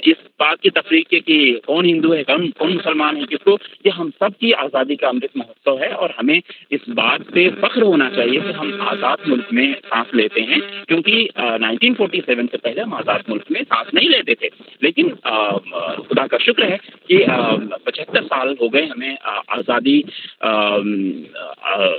इस बात की तफरीक के कि कौन हिंदू है, कौन मुसलमान है, किसको, ये हम सब की आज़ादी का अमृत महोत्सव है। और हमें इस बात पे फख्र होना चाहिए कि हम आज़ाद मुल्क में सांस लेते हैं, क्योंकि 1947 से पहले हम आज़ाद मुल्क में सांस नहीं लेते थे। लेकिन खुदा का शुक्र है कि 75 साल हो गए हमें आज़ादी,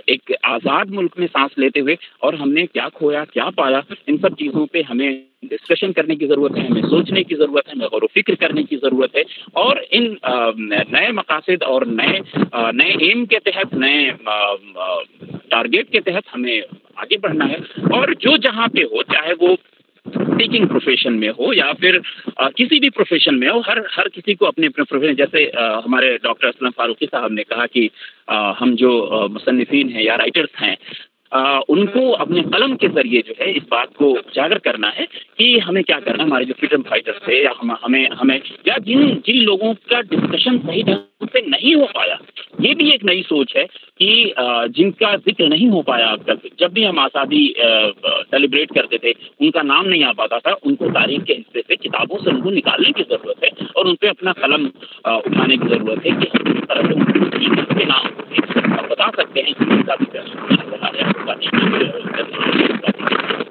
एक आज़ाद मुल्क में सांस लेते हुए, और हमने क्या खोया, क्या पाया, इन सब चीज़ों पे हमें डिस्कशन करने की ज़रूरत है, हमें सोचने की ज़रूरत है, हमें गौर व फिक्र करने की ज़रूरत है, और इन नए मकासद और नए एम के तहत, नए टारगेट के तहत हमें आगे बढ़ना है। और जो जहाँ पे हो, चाहे वो टीचिंग प्रोफेशन में हो या फिर किसी भी प्रोफेशन में हो, हर किसी को अपने प्रोफेशन, जैसे हमारे डॉक्टर असलम फारूकी साहब ने कहा कि हम जो मुसन्निफीन हैं या राइटर्स हैं, उनको अपने कलम के जरिए जो है इस बात को उजागर करना है कि हमें क्या करना है। हमारे जो फ्रीडम फाइटर्स थे, या हमें या जिन लोगों का डिस्कशन सही ढंग से नहीं हो पाया, ये भी एक नई सोच है कि जिनका जिक्र नहीं हो पाया अब तक, जब भी हम आज़ादी सेलिब्रेट करते थे उनका नाम नहीं आ पाता था, उनको तारीख के हिस्से से, किताबों से उनको निकालने की ज़रूरत है, और उन पर अपना कलम उठाने की ज़रूरत है कि हम किस तरह से उनके नाम आप बता सकते हैं कि इसका भी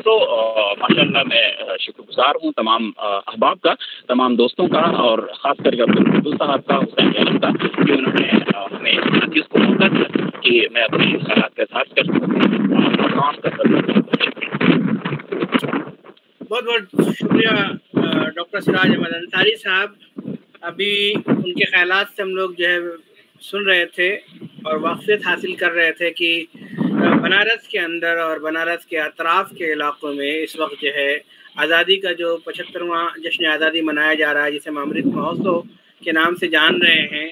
तो माशाल्लाह मैं शुक्रगुजार हूँ तमाम अहबाब का, तमाम दोस्तों का, और ख़ास करके अब्दुल कुद्दूस साहब का, हुसैन आलम का, कि उन्होंने हमें इस चीज़ को मौका दिया कि मैं अपने ख्यालात के साथ कर बहुत बहुत शुक्रिया डॉक्टर सिराज अहमद अंसारी साहब। अभी उनके ख्यालात से हम लोग जो है सुन रहे थे और वाक़फ़ियत हासिल कर रहे थे कि बनारस के अंदर और बनारस के अतराफ़ के इलाक़ों में इस वक्त जो है आज़ादी का जो 75वां जश्न आज़ादी मनाया जा रहा है, जिसे हम अमृत महोत्सव के नाम से जान रहे हैं,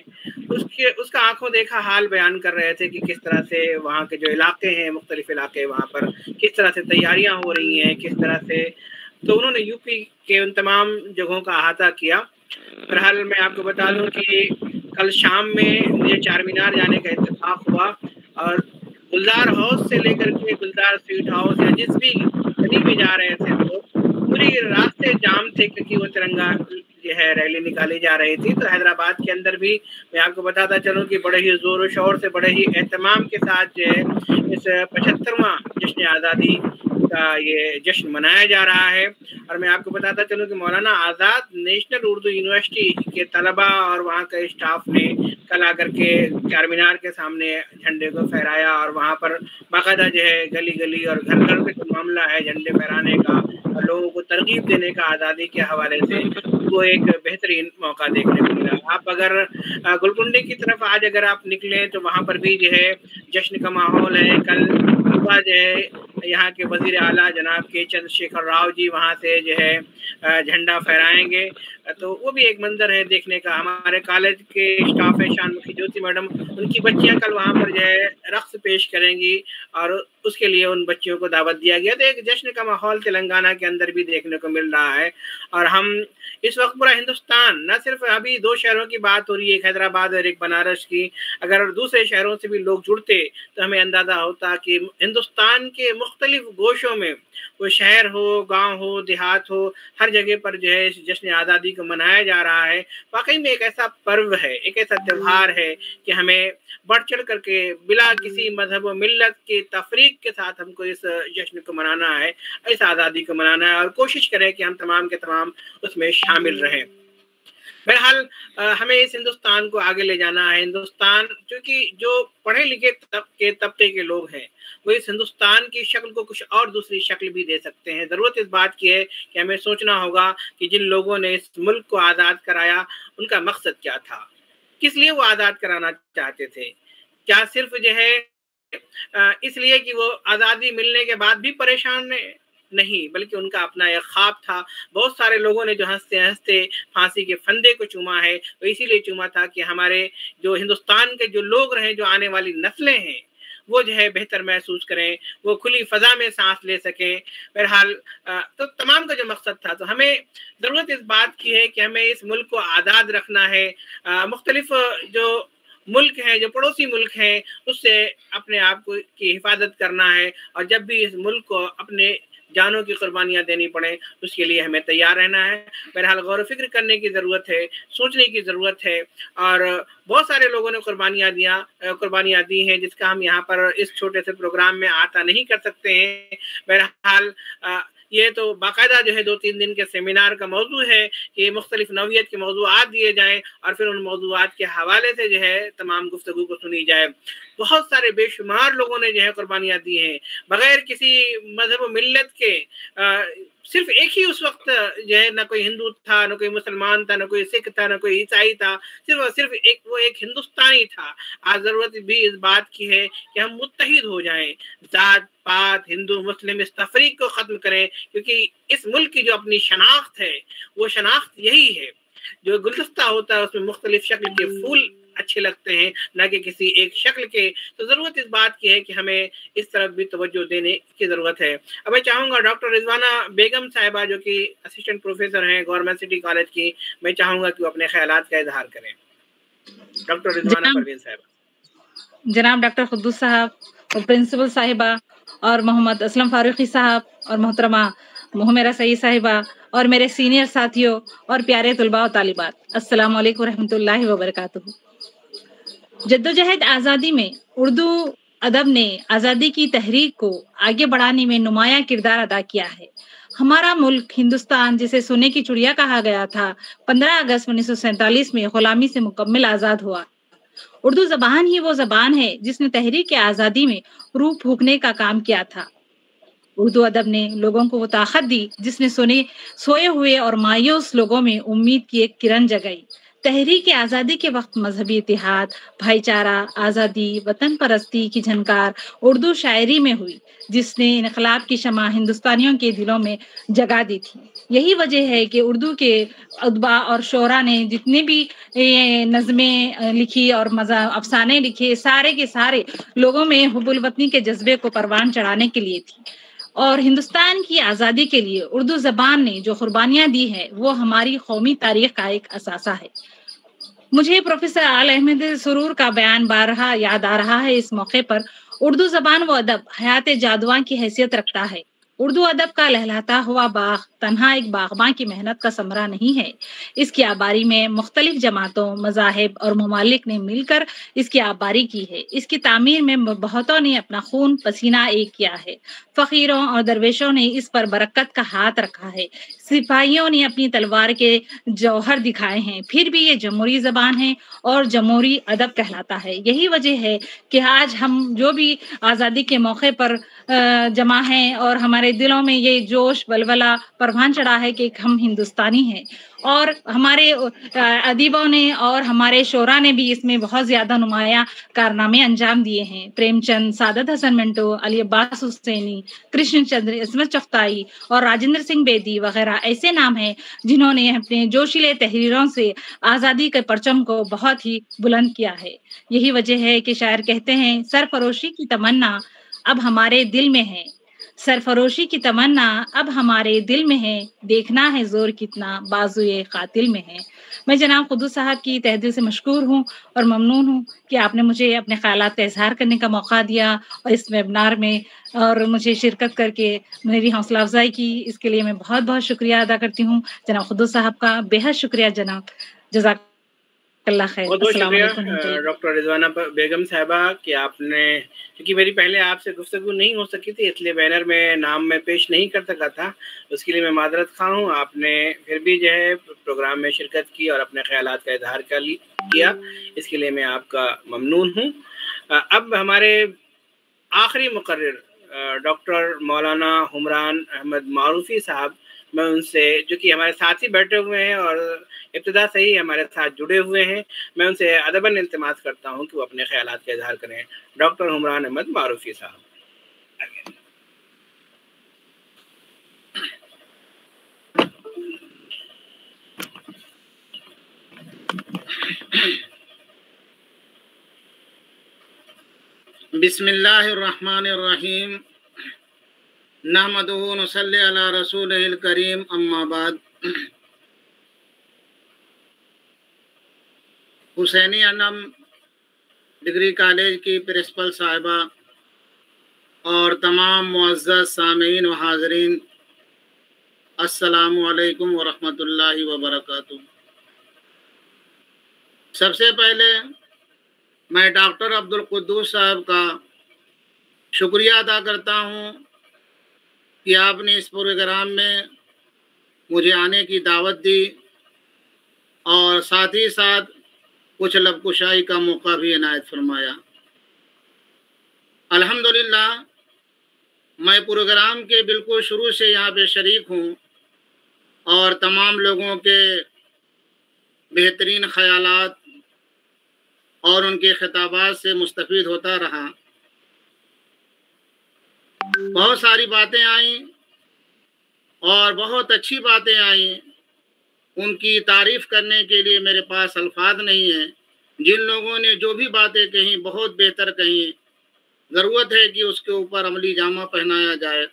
उसका आंखों देखा हाल बयान कर रहे थे कि किस तरह से वहाँ के जो इलाके हैं, मुख्तलिफ इलाके, वहाँ पर किस तरह से तैयारियाँ हो रही हैं, किस तरह से। तो उन्होंने यूपी के उन तमाम जगहों का अहाता किया। बहरहाल मैं आपको बता दूं कि कल शाम में मुझे चार मीनार जाने का इत्तेफाक हुआ और गुलजार हाउस से लेकर के गुलजार स्वीट हाउस या जिस भी गली में जा रहे थे तो पूरी रास्ते जाम थे, क्योंकि वो तिरंगा जो है रैली निकाली जा रही थी। तो हैदराबाद के अंदर भी मैं आपको बताता चलूं कि बड़े ही जोर और शोर से, बड़े ही एहतमाम के साथ जो है इस 75वां जश्न आज़ादी का ये जश्न मनाया जा रहा है। और मैं आपको बताता चलूं कि मौलाना आज़ाद नेशनल उर्दू यूनिवर्सिटी के तलबा और वहाँ के स्टाफ ने कल आकर के चार मीनार के सामने झंडे को फहराया और वहाँ पर बाकायदा जो है गली गली और घर घर से जो मामला है झंडे फहराने का और लोगों को तरगीब देने का आज़ादी के हवाले से, वो एक बेहतरीन मौका देखने को मिला। आप अगर गुलकुंडी की तरफ आज अगर आप निकलें तो वहाँ पर भी जो है जश्न का माहौल है। कल सुबह जो है यहाँ के वजीर आला जनाब के चंद्रशेखर राव जी वहाँ से जो है झंडा फहराएंगे, तो वो भी एक मंजर है देखने का। हमारे कॉलेज के स्टाफ है शानमुखी ज्योति मैडम, उनकी बच्चियाँ कल वहाँ पर जो है रक्स पेश करेंगी और उसके लिए उन बच्चियों को दावत दिया गया। तो एक जश्न का माहौल तेलंगाना के अंदर भी देखने को मिल रहा है। और हम इस वक्त पूरा हिंदुस्तान, न सिर्फ अभी दो शहरों की बात हो रही है, एक हैदराबाद और एक बनारस की, अगर दूसरे शहरों से भी लोग जुड़ते तो हमें अंदाज़ा होता कि हिंदुस्तान के मुख्तलिफ गोशों में, वो शहर हो, गांव हो, देहात हो, हर जगह पर जो है इस जश्न आज़ादी को मनाया जा रहा है। वाकई में एक ऐसा पर्व है, एक ऐसा त्यौहार है कि हमें बढ़ चढ़ करके बिला किसी मजहब व मिल्लत के तफरीक के साथ हमको इस जश्न को मनाना है, इस आज़ादी को मनाना है और कोशिश करें कि हम तमाम के तमाम उसमें शामिल रहें। बहरहाल हमें इस हिंदुस्तान को आगे ले जाना है। हिंदुस्तान, क्योंकि जो पढ़े लिखे तबके के लोग हैं वो इस हिंदुस्तान की शक्ल को कुछ और दूसरी शक्ल भी दे सकते हैं। ज़रूरत इस बात की है कि हमें सोचना होगा कि जिन लोगों ने इस मुल्क को आज़ाद कराया उनका मकसद क्या था, किस लिए वो आज़ाद कराना चाहते थे। क्या सिर्फ जो है इसलिए कि वो आज़ादी मिलने के बाद भी परेशान नहीं, बल्कि उनका अपना एक ख्वाब था। बहुत सारे लोगों ने जो हंसते हंसते फांसी के फंदे को चूमा है, वो इसीलिए चूमा था कि हमारे जो हिंदुस्तान के जो लोग रहे, जो आने वाली नस्लें हैं, वो जो है बेहतर महसूस करें, वो खुली फजा में सांस ले सकें। बहरहाल तो तमाम का जो मकसद था, तो हमें ज़रूरत इस बात की है कि हमें इस मुल्क को आज़ाद रखना है। मुख्तलिफ जो मुल्क हैं, जो पड़ोसी मुल्क हैं, उससे अपने आप को की हिफाजत करना है और जब भी इस मुल्क को अपने जानों की कुर्बानियाँ देनी पड़े उसके लिए हमें तैयार रहना है। बहरहाल गौर फिक्र करने की ज़रूरत है, सोचने की ज़रूरत है और बहुत सारे लोगों ने कुर्बानियाँ दी हैं जिसका हम यहाँ पर इस छोटे से प्रोग्राम में आता नहीं कर सकते हैं। बहरहाल ये तो बाकायदा जो है 2-3 दिन के सेमिनार का मौजू है कि मुख्तलिफ नौइयत के मौजूआत दिए जाएँ और फिर उन मौजूआत के हवाले से जो है तमाम गुफ्तगू को सुनी जाए। बहुत सारे बेशुमार लोगों ने जो है कुर्बानियाँ दी हैं बग़ैर किसी मजहब मिल्लत के। सिर्फ एक ही उस वक्त जो है, ना कोई हिंदू था, ना कोई मुसलमान था, ना कोई सिख था, ना कोई ईसाई था, सिर्फ एक हिंदुस्तानी था। आज ज़रूरत भी इस बात की है कि हम मुत्तहिद हो जाएं, जात पात हिंदू मुस्लिम इस तफरीक को ख़त्म करें, क्योंकि इस मुल्क की जो अपनी शनाख्त है वो शनाख्त यही है। जो गुलदस्ता होता है उसमें मुख्तलिफ शक्ल के फूल अच्छे लगते हैं, ना कि किसी एक शक्ल के। तो ज़रूरत इस बात की है कि हमें इस तरफ भी तवज्जो देने की ज़रूरत है। अब मैं चाहूँगा डॉक्टर रिजवाना बेगम साहिबा जो कि असिस्टेंट प्रोफेसर हैं गवर्नमेंट सिटी कॉलेज की, मैं चाहूँगा कि वो अपने ख्यालात का इजहार करें। डॉक्टर रिजवाना परवीन साहिबा। जनाब डॉक्टर कुद्दूस साहब और प्रिंसिपल साहिबा और मोहम्मद असलम फारूकी साहब और मोहतरमा मुहमेरा सईद साहिबा और मेरे सीनियर साथियों और प्यारे तुलबा और तालिबात, अस्सलाम वालेकुम रहमतुल्लाहि व बरकातुहू। जद्दोजहद आज़ादी में उर्दू अदब ने आज़ादी की तहरीक को आगे बढ़ाने में नुमाया किरदार अदा किया है। हमारा मुल्क हिंदुस्तान, जिसे सोने की चिड़िया कहा गया था, 15 अगस्त 1947 में गुलामी से मुकम्मल आज़ाद हुआ। उर्दू ज़बान ही वो ज़बान है जिसने तहरीक आज़ादी में रूह फूंकने का काम किया था। उर्दू अदब ने लोगों को वो ताकत दी जिसने सोए हुए और मायूस लोगों में उम्मीद की एक किरण जगाई। तहरीक आज़ादी के वक्त मजहबी इतिहाद, भाईचारा, आज़ादी, वतन परस्ती की झनकार उर्दू शायरी में हुई, जिसने इनकलाब की शमा हिंदुस्तानियों के दिलों में जगा दी थी। यही वजह है कि उर्दू के अदबा और शोरा ने जितने भी नज़में लिखी और अफसाने लिखे, सारे के सारे लोगों में हुब्बुल वतनी के जज्बे को परवान चढ़ाने के लिए थी। और हिंदुस्तान की आज़ादी के लिए उर्दू ज़बान ने जो कुर्बानियां दी है वो हमारी कौमी तारीख का एक असासा है। मुझे प्रोफेसर आल अहमद सुरूर का बयान बारहा याद आ रहा है इस मौके पर। उर्दू ज़बान व अदब हयात जादुआ की हैसियत रखता है। उर्दू अदब का लहलहाता हुआ बाग तन्हा एक बागबां की मेहनत का समरा नहीं है। इसकी आबारी में मुख्तलिफ जमातों, मज़ाहिब और ममालिक ने मिलकर इसकी आबारी की है। इसकी तामीर में बहुतों ने अपना खून पसीना एक किया है। फ़कीरों और दरवेशों ने इस पर बरकत का हाथ रखा है। सिपाहियों ने अपनी तलवार के जौहर दिखाए हैं। फिर भी ये जमहूरी ज़बान है और जमहूरी अदब कहलाता है। यही वजह है कि आज हम जो भी आज़ादी के मौके पर जमा हैं और हमारे दिलों में ये जोश बलबला परवान चढ़ा है कि हम हिंदुस्तानी हैं। और हमारे अदीबों ने और हमारे शोरा ने भी इसमें बहुत ज़्यादा नुमाया कारनामे अंजाम दिए हैं। प्रेमचंद, सादत हसन मिंटो, अली अब्बास हुसैनी, कृष्ण चंद्र, इस्मत चगताई और राजेंद्र सिंह बेदी वगैरह ऐसे नाम हैं जिन्होंने अपने जोशीले तहरीरों से आज़ादी के परचम को बहुत ही बुलंद किया है। यही वजह है कि शायर कहते हैं, सरफरोशी की तमन्ना अब हमारे दिल में है, सरफरोशी की तमन्ना अब हमारे दिल में है, देखना है जोर कितना बाजुए कातिल में है। मैं जनाब खुदूस साहब की तहे दिल से मशकूर हूँ और ममनून हूँ कि आपने मुझे अपने ख्यालात का इजहार करने का मौका दिया और इस वेबिनार में और मुझे शिरकत करके मेरी हौसला अफजाई की। इसके लिए मैं बहुत बहुत शुक्रिया अदा करती हूँ जनाब खुदूस साहब का। बेहद शुक्रिया जनाब, जज़ाक बहुत बहुत शुक्रिया डॉक्टर रिजवाना बेगम साहिबा कि आपने, क्योंकि मेरी पहले आपसे गुफ्तगू नहीं हो सकी थी इसलिए बैनर में नाम में पेश नहीं कर सका था, उसके लिए मैं मादरत खा हूँ। आपने फिर भी जो है प्रोग्राम में शिरकत की और अपने ख्यालात का इजहार किया, इसके लिए मैं आपका ममनून हूँ। अब हमारे आखिरी मुकर्रिर डॉक्टर मौलाना हुमरान अहमद मारूफी साहब, मैं उनसे, जो कि हमारे साथ ही बैठे हुए हैं और इब्तिदा से ही हमारे साथ जुड़े हुए हैं, मैं उनसे अदबन इल्तिमास करता हूं कि वो अपने ख्यालात का इजहार करें। डॉक्टर हुमरान अहमद मारूफी साहब। बिस्मिल्लाहिर्रहमानिर्रहीम, नहमदुहु व नसल्ली अला रसूलिहिल करीम, अम्मा बाद। हुसैनी अलम डिग्री कॉलेज की प्रिंसिपल साहिबा और तमाम मुअज़्ज़ज़ सामीन व हाज़रीन, अस्सलामु अलैकुम व रहमतुल्लाहि व बरकातुहू। सबसे पहले मैं डॉक्टर अब्दुल कुद्दूस साहब का शुक्रिया अदा करता हूँ कि आपने इस प्रोग्राम में मुझे आने की दावत दी और साथ ही साथ कुछ लबकुशाई का मौका भी इनायत फरमाया। अल्हम्दुलिल्लाह, मैं प्रोग्राम के बिल्कुल शुरू से यहाँ पे शरीक हूँ और तमाम लोगों के बेहतरीन ख़यालात और उनके खिताबात से मुस्तफ़ीद होता रहा। बहुत सारी बातें आईं और बहुत अच्छी बातें आईं। उनकी तारीफ़ करने के लिए मेरे पास अल्फाज नहीं है। जिन लोगों ने जो भी बातें कहीं बहुत बेहतर कहीं, ज़रूरत है कि उसके ऊपर अमली जामा पहनाया जाए।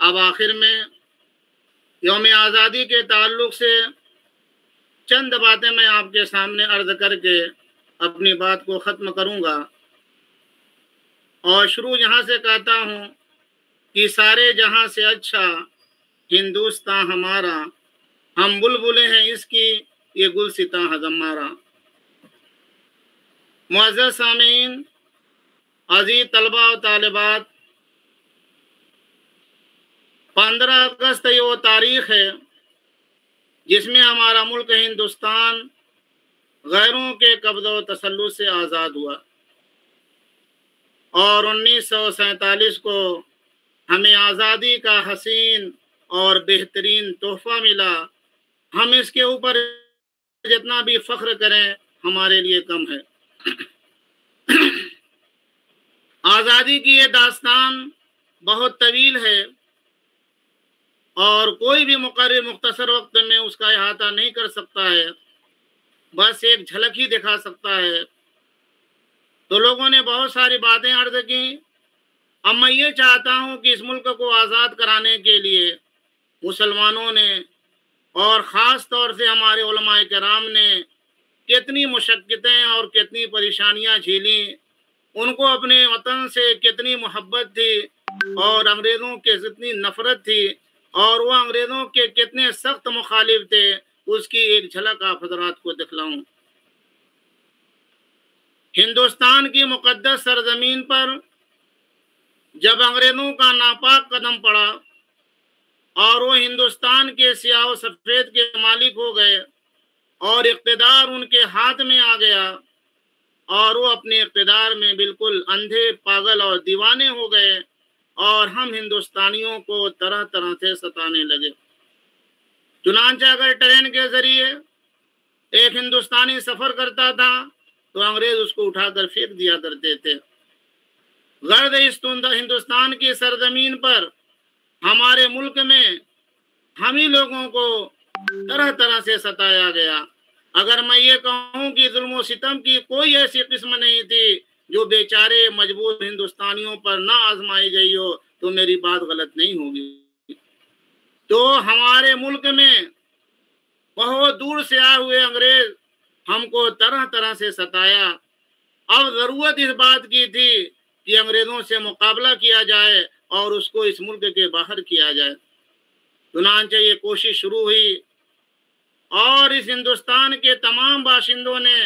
अब आखिर में यौम आज़ादी के ताल्लुक़ से चंद बातें मैं आपके सामने अर्ज़ करके अपनी बात को ख़त्म करूँगा। और शुरू यहाँ से कहता हूँ कि सारे जहाँ से अच्छा हिंदुस्तान हमारा, हम बुलबुलें हैं इसकी, ये गुलसितां हज़मारा। मुअज़्ज़ज़ सामीन, अज़ीज़ तलबा और तालिबात, 15 अगस्त ये वो तारीख़ है जिसमें हमारा मुल्क हिंदुस्तान गैरों के कब्ज़ व तसल्लुत से आज़ाद हुआ और 1947 को हमें आज़ादी का हसीन और बेहतरीन तोहफ़ा मिला। हम इसके ऊपर जितना भी फ़ख्र करें हमारे लिए कम है। आज़ादी की ये दास्तान बहुत तवील है और कोई भी मुकर्रर मुख्तसर वक्त में उसका अहाता नहीं कर सकता है, बस एक झलक ही दिखा सकता है। तो लोगों ने बहुत सारी बातें अर्ज़ की। अब मैं ये चाहता हूँ कि इस मुल्क को आज़ाद कराने के लिए मुसलमानों ने और ख़ास तौर से हमारे उलमाए किराम ने कितनी मुशक्क़तें और कितनी परेशानियाँ झेली, उनको अपने वतन से कितनी मोहब्बत थी और अंग्रेज़ों के कितनी नफ़रत थी और वो अंग्रेज़ों के कितने सख्त मुखालिफ थे, उसकी एक झलक आप हज़रात को दिखलाऊं। हिंदुस्तान की मुक़द्दस सरज़मीन पर जब अंग्रेज़ों का नापाक कदम पड़ा और वो हिंदुस्तान के सियाह व सफ़ेद के मालिक हो गए और इक़्तिदार उनके हाथ में आ गया और वो अपने इक़्तिदार में बिल्कुल अंधे, पागल और दीवाने हो गए और हम हिंदुस्तानियों को तरह तरह से सताने लगे। चुनांचे अगर ट्रेन के ज़रिए एक हिंदुस्तानी सफ़र करता था तो अंग्रेज़ उसको उठाकर फेंक दिया करते थे। गर्द इस हिंदुस्तान की सरजमीन पर हमारे मुल्क में हम ही लोगों को तरह तरह से सताया गया। अगर मैं ये कहूँ कि जुल्म व सितम की कोई ऐसी किस्म नहीं थी जो बेचारे मजबूर हिंदुस्तानियों पर ना आजमाई गई हो तो मेरी बात गलत नहीं होगी। तो हमारे मुल्क में बहुत दूर से आए हुए अंग्रेज हमको तरह तरह से सताया। अब ज़रूरत इस बात की थी कि अंग्रेज़ों से मुकाबला किया जाए और उसको इस मुल्क के बाहर किया जाए। चुनांचे ये कोशिश शुरू हुई और इस हिंदुस्तान के तमाम बाशिंदों ने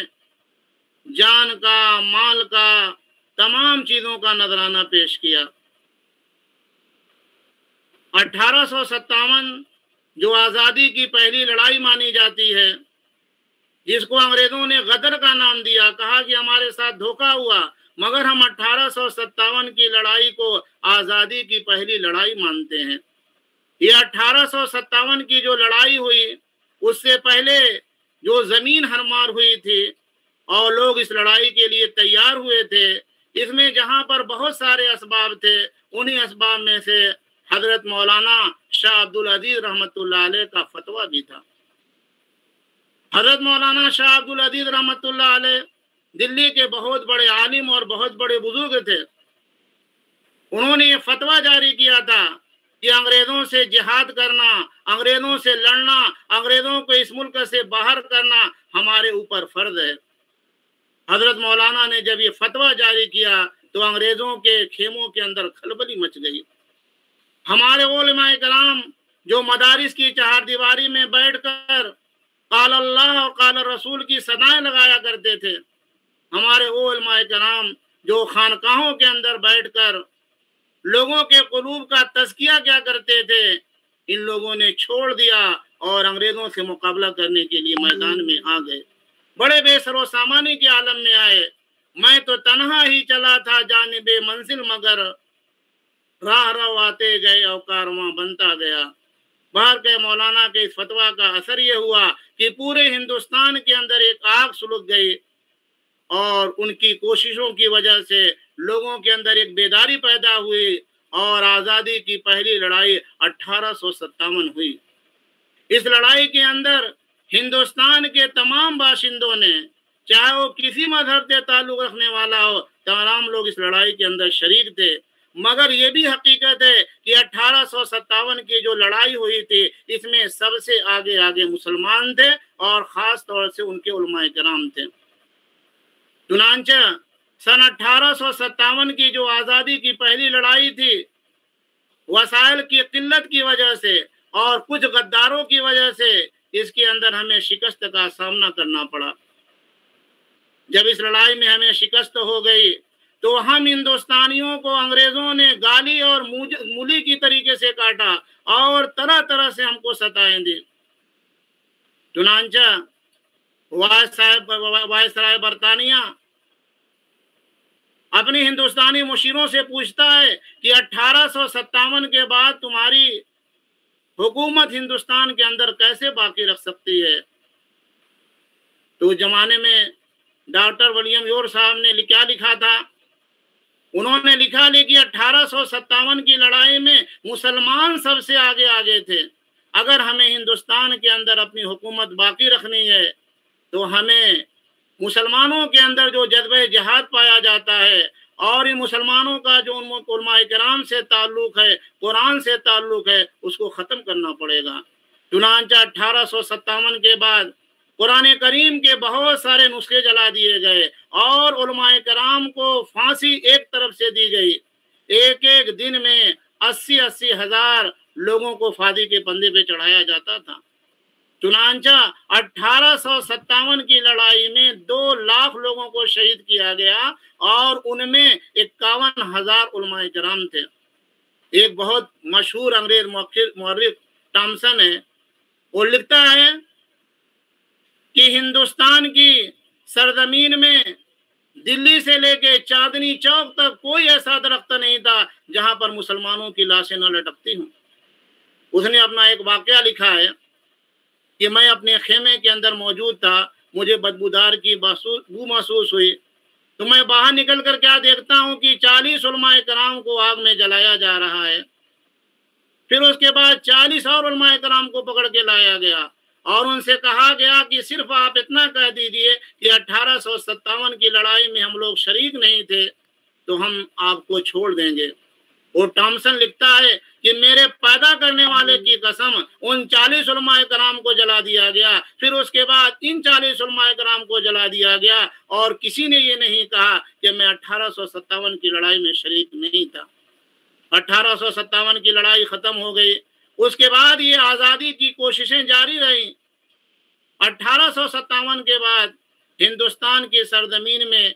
जान का, माल का, तमाम चीज़ों का नजराना पेश किया। 1857 जो आज़ादी की पहली लड़ाई मानी जाती है, जिसको अंग्रेज़ों ने गदर का नाम दिया, कहा कि हमारे साथ धोखा हुआ, मगर हम 1857 की लड़ाई को आज़ादी की पहली लड़ाई मानते हैं। ये 1857 की जो लड़ाई हुई उससे पहले जो ज़मीन हरमार हुई थी और लोग इस लड़ाई के लिए तैयार हुए थे, इसमें जहाँ पर बहुत सारे असबाब थे, उन्हीं असबाब में से हज़रत मौलाना शाह अब्दुल अजीज़ रहमतुल्लाह अलैह का फतवा भी था। हज़रत मौलाना शाह अब्दुल अजीज़ रहमतुल्लाह अलैह दिल्ली के बहुत बड़े आलिम और बहुत बड़े बुजुर्ग थे। उन्होंने ये फतवा जारी किया था कि अंग्रेज़ों से जिहाद करना, अंग्रेज़ों से लड़ना, अंग्रेज़ों को इस मुल्क से बाहर करना हमारे ऊपर फ़र्ज़ है। हज़रत मौलाना ने जब ये फतवा जारी किया तो अंग्रेज़ों के खेमों के अंदर खलबली मच गई। हमारे उलमाए कराम जो मदारिस की चहारदीवारी में बैठकर काल अल्लाह और काल रसूल की सदाएं लगाया करते थे, हमारे उलमाए कराम जो खानकाहों के अंदर बैठकर लोगों के कुलूब का तज़किया क्या करते थे, इन लोगों ने छोड़ दिया और अंग्रेज़ों से मुकाबला करने के लिए मैदान में आ गए। बड़े बेसरो सामानी के आलम में आए। मैं तो तन्हा ही चला था जानिबे मंजिल, मगर राह रवाते गए और कारवां बनता गया। बाहर के मौलाना के इस फतवा का असर ये हुआ कि पूरे हिंदुस्तान के अंदर एक आग सुलग गई और उनकी कोशिशों की वजह से लोगों के अंदर एक बेदारी पैदा हुई और आज़ादी की पहली लड़ाई 1857 हुई। इस लड़ाई के अंदर हिंदुस्तान के तमाम बाशिंदों ने, चाहे वो किसी मजहब से ताल्लुक़ रखने वाला हो, तमाम लोग इस लड़ाई के अंदर शरीक थे। मगर ये भी हकीकत है कि 1857 की जो लड़ाई हुई थी, इसमें सबसे आगे आगे मुसलमान थे और ख़ास तौर से उनके उलमाए किराम थे। चुनांचे सन 1857 की जो आज़ादी की पहली लड़ाई थी, वसाइल की किल्लत की वजह से और कुछ गद्दारों की वजह से इसके अंदर हमें शिकस्त का सामना करना पड़ा। जब इस लड़ाई में हमें शिकस्त हो गई तो हम हिंदुस्तानियों को अंग्रेजों ने गाली और मूली की तरीके से काटा और तरह तरह से हमको सताएं दी। चुनांचा वायसराय बरतानिया अपने हिंदुस्तानी मुशीरों से पूछता है कि 1857 के बाद तुम्हारी हुकूमत हिंदुस्तान के अंदर कैसे बाकी रख सकती है। तो जमाने में डॉक्टर विलियम योर साहब ने क्या लिखा था, उन्होंने लिखा कि 1857 की लड़ाई में मुसलमान सबसे आगे आगे थे। अगर हमें हिंदुस्तान के अंदर अपनी हुकूमत बाकी रखनी है तो हमें मुसलमानों के अंदर जो जज्बे जिहाद पाया जाता है और इन मुसलमानों का जो उलमाए किराम से ताल्लुक है, कुरान से ताल्लुक है, उसको ख़त्म करना पड़ेगा। चुनांचा 1857 के बाद कुरान करीम के बहुत सारे नुस्खे जला दिए गए और उलमाए किराम को फांसी एक तरफ से दी गई। एक एक दिन में 80-80 हज़ार लोगों को फांसी के फंदे पे चढ़ाया जाता था। चुनांचा 1857 की लड़ाई में 2 लाख लोगों को शहीद किया गया और उनमें 51,000 उलमाए किराम थे। एक बहुत मशहूर अंग्रेज मौर्रिख टॉमसन है, वो लिखता है कि हिंदुस्तान की सरजमीन में दिल्ली से लेके चांदनी चौक तक कोई ऐसा दरख्त नहीं था जहां पर मुसलमानों की लाशें न लटकती हों। उसने अपना एक वाकया लिखा है कि मैं अपने खेमे के अंदर मौजूद था, मुझे बदबूदार की बू महसूस हुई तो मैं बाहर निकल कर क्या देखता हूँ कि 40 उलमाए किराम को आग में जलाया जा रहा है। फिर उसके बाद 40 और उलमाए किराम को पकड़ के लाया गया और उनसे कहा गया कि सिर्फ आप इतना कह दीजिए कि 1857 की लड़ाई में हम लोग शरीक नहीं थे तो हम आपको छोड़ देंगे। और टॉमसन लिखता है कि मेरे पैदा करने वाले की कसम उन 40 उलमाए किराम को जला दिया गया, फिर उसके बाद इन 40 उलमाए किराम को जला दिया गया और किसी ने ये नहीं कहा कि मैं 1857 की लड़ाई में शरीक नहीं था। 1857 की लड़ाई खत्म हो गई, उसके बाद ये आज़ादी की कोशिशें जारी रही। 1857 के बाद हिंदुस्तान की सरजमीन में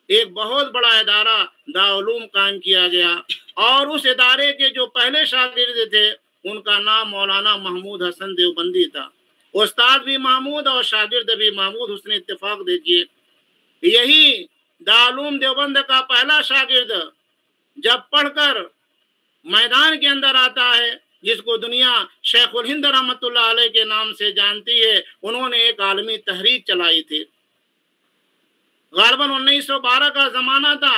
एक बहुत बड़ा इदारा दारुल कायम किया गया और उस इदारे के जो पहले शागिर्द थे उनका नाम मौलाना महमूद हसन देवबंदी था। उस्ताद भी महमूद और शागिर्द भी महमूद, उसने इत्तेफाक देखिए। यही दारुल देवबंद का पहला शागिर्द जब पढ़कर मैदान के अंदर आता है, जिसको दुनिया शेखुल हिंद रहमतुल्लाह अलैह के नाम से जानती है, उन्होंने एक आलमी तहरीक चलाई थी। गालबन 1912 का जमाना था।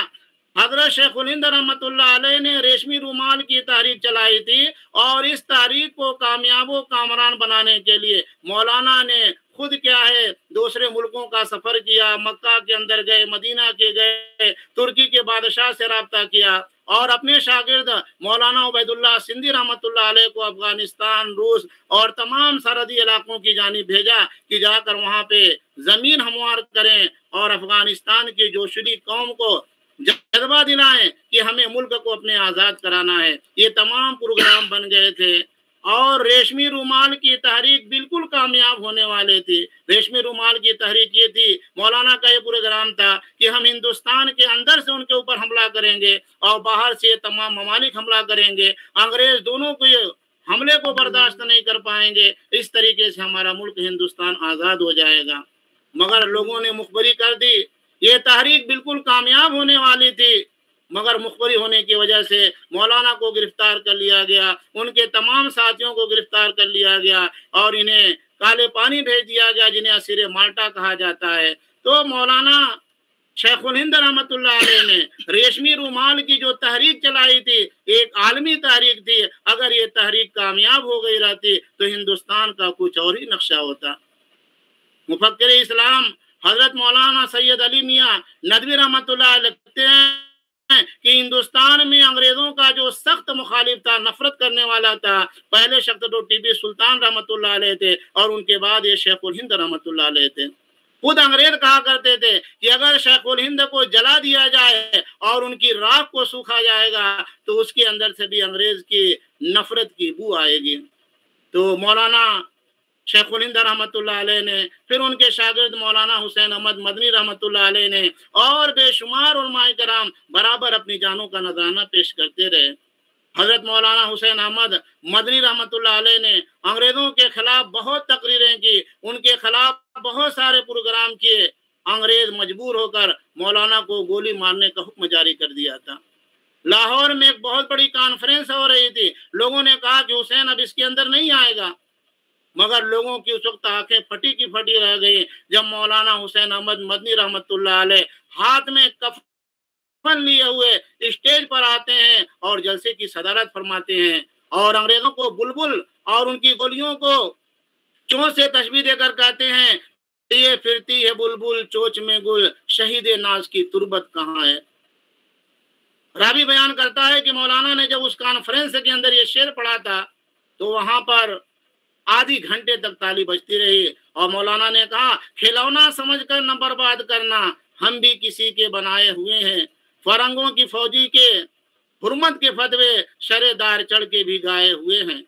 हजरत शेखुल हिंद रहमतुल्लाह अलैह ने रेशमी रुमाल की तहरीक चलाई थी और इस तहरीक को कामयाब व कामरान बनाने के लिए मौलाना ने खुद क्या है दूसरे मुल्कों का सफर किया, मक्का के अंदर गए, मदीना के गए, तुर्की के बादशाह से राब्ता किया और अपने शागिर्द मौलाना उबैदुल्लाह सिंधी रहमतुल्लाह अलैह को अफगानिस्तान, रूस और तमाम सरहदी इलाकों की जानिब भेजा कि जाकर वहाँ पे जमीन हमवार करें और अफगानिस्तान की जोशीली कौम को जज्बा दिलाएं कि हमें मुल्क को अपने आज़ाद कराना है। ये तमाम प्रोग्राम बन गए थे और रेशमी रुमाल की तहरीक बिल्कुल कामयाब होने वाले थी। रेशमी रुमाल की तहरीक ये थी, मौलाना का ये प्रोग्राम था कि हम हिंदुस्तान के अंदर से उनके ऊपर हमला करेंगे और बाहर से तमाम ममालिक हमला करेंगे, अंग्रेज दोनों को ये हमले को बर्दाश्त नहीं कर पाएंगे, इस तरीके से हमारा मुल्क हिंदुस्तान आज़ाद हो जाएगा। मगर लोगों ने मुखबरी कर दी। ये तहरीक बिल्कुल कामयाब होने वाली थी, मगर मुखबरी होने की वजह से मौलाना को गिरफ्तार कर लिया गया, उनके तमाम साथियों को गिरफ्तार कर लिया गया और इन्हें काले पानी भेज दिया गया, जिन्हें असीर माल्टा कहा जाता है। तो मौलाना शेखुल हिंद रहमतुल्लाह अलैह ने रेशमी रुमाल की जो तहरीक चलाई थी, एक आलमी तहरीक थी। अगर ये तहरीक कामयाब हो गई रहती तो हिंदुस्तान का कुछ और ही नक्शा होता। मुफक्किर इस्लाम हजरत मौलाना सैयद अली मियाँ नदवी रहमतुल्लाह लिखते हैं कि हिंदुस्तान में अंग्रेजों का जो सख्त मुखालिफ था, नफरत करने वाला था, पहले शख्स तो टीपू सुल्तान रहमतुल्लाह अलैह थे और उनके बाद ये शेखुल हिंद रहमतुल्लाह अलैह थे। खुद अंग्रेज कहा करते थे कि अगर शेखुल हिंद को जला दिया जाए और उनकी राख को सूखा जाएगा तो उसके अंदर से भी अंग्रेज की नफरत की बू आएगी। तो मौलाना शेख हिंद रहमतुल्लाह अलैह ने, फिर उनके शागिर्द मौलाना हुसैन अहमद मदनी रहमतुल्लाह अलैह ने, और बेशुमार उलमाए कराम बराबर अपनी जानों का नजराना पेश करते रहे। हजरत मौलाना हुसैन अहमद मदनी रहमतुल्लाह अलैह ने अंग्रेजों के खिलाफ बहुत तकरीरें की, उनके खिलाफ बहुत सारे प्रोग्राम किए। अंग्रेज मजबूर होकर मौलाना को गोली मारने का हुक्म जारी कर दिया था। लाहौर में एक बहुत बड़ी कॉन्फ्रेंस हो रही थी, लोगों ने कहा कि हुसैन अब इसके अंदर नहीं आएगा, मगर लोगों की उस वक्त आंखें फटी की फटी रह गई जब मौलाना हुसैन अहमद मदनी रहमतुल्लाह अलैह हाथ में कफन लिए हुए स्टेज पर आते हैं और जलसे की सदारत फरमाते हैं, और अंग्रेजों को बुलबुल और उनकी गोलियों को चोंच से तशबीह देकर कहते हैं, ये फिरती है बुलबुल चोच में गुल, शहीद नाज की तुरबत कहाँ है। रावी बयान करता है कि मौलाना ने जब उस कॉन्फ्रेंस के अंदर ये शेर पढ़ा था तो वहां पर आधी घंटे तक ताली बजती रही, और मौलाना ने कहा, खिलौना समझकर न बर्बाद करना, हम भी किसी के बनाए हुए हैं, फरंगों की फौजी के हुर्मत के फतवे शरेदार चढ़ के भी गाए हुए हैं।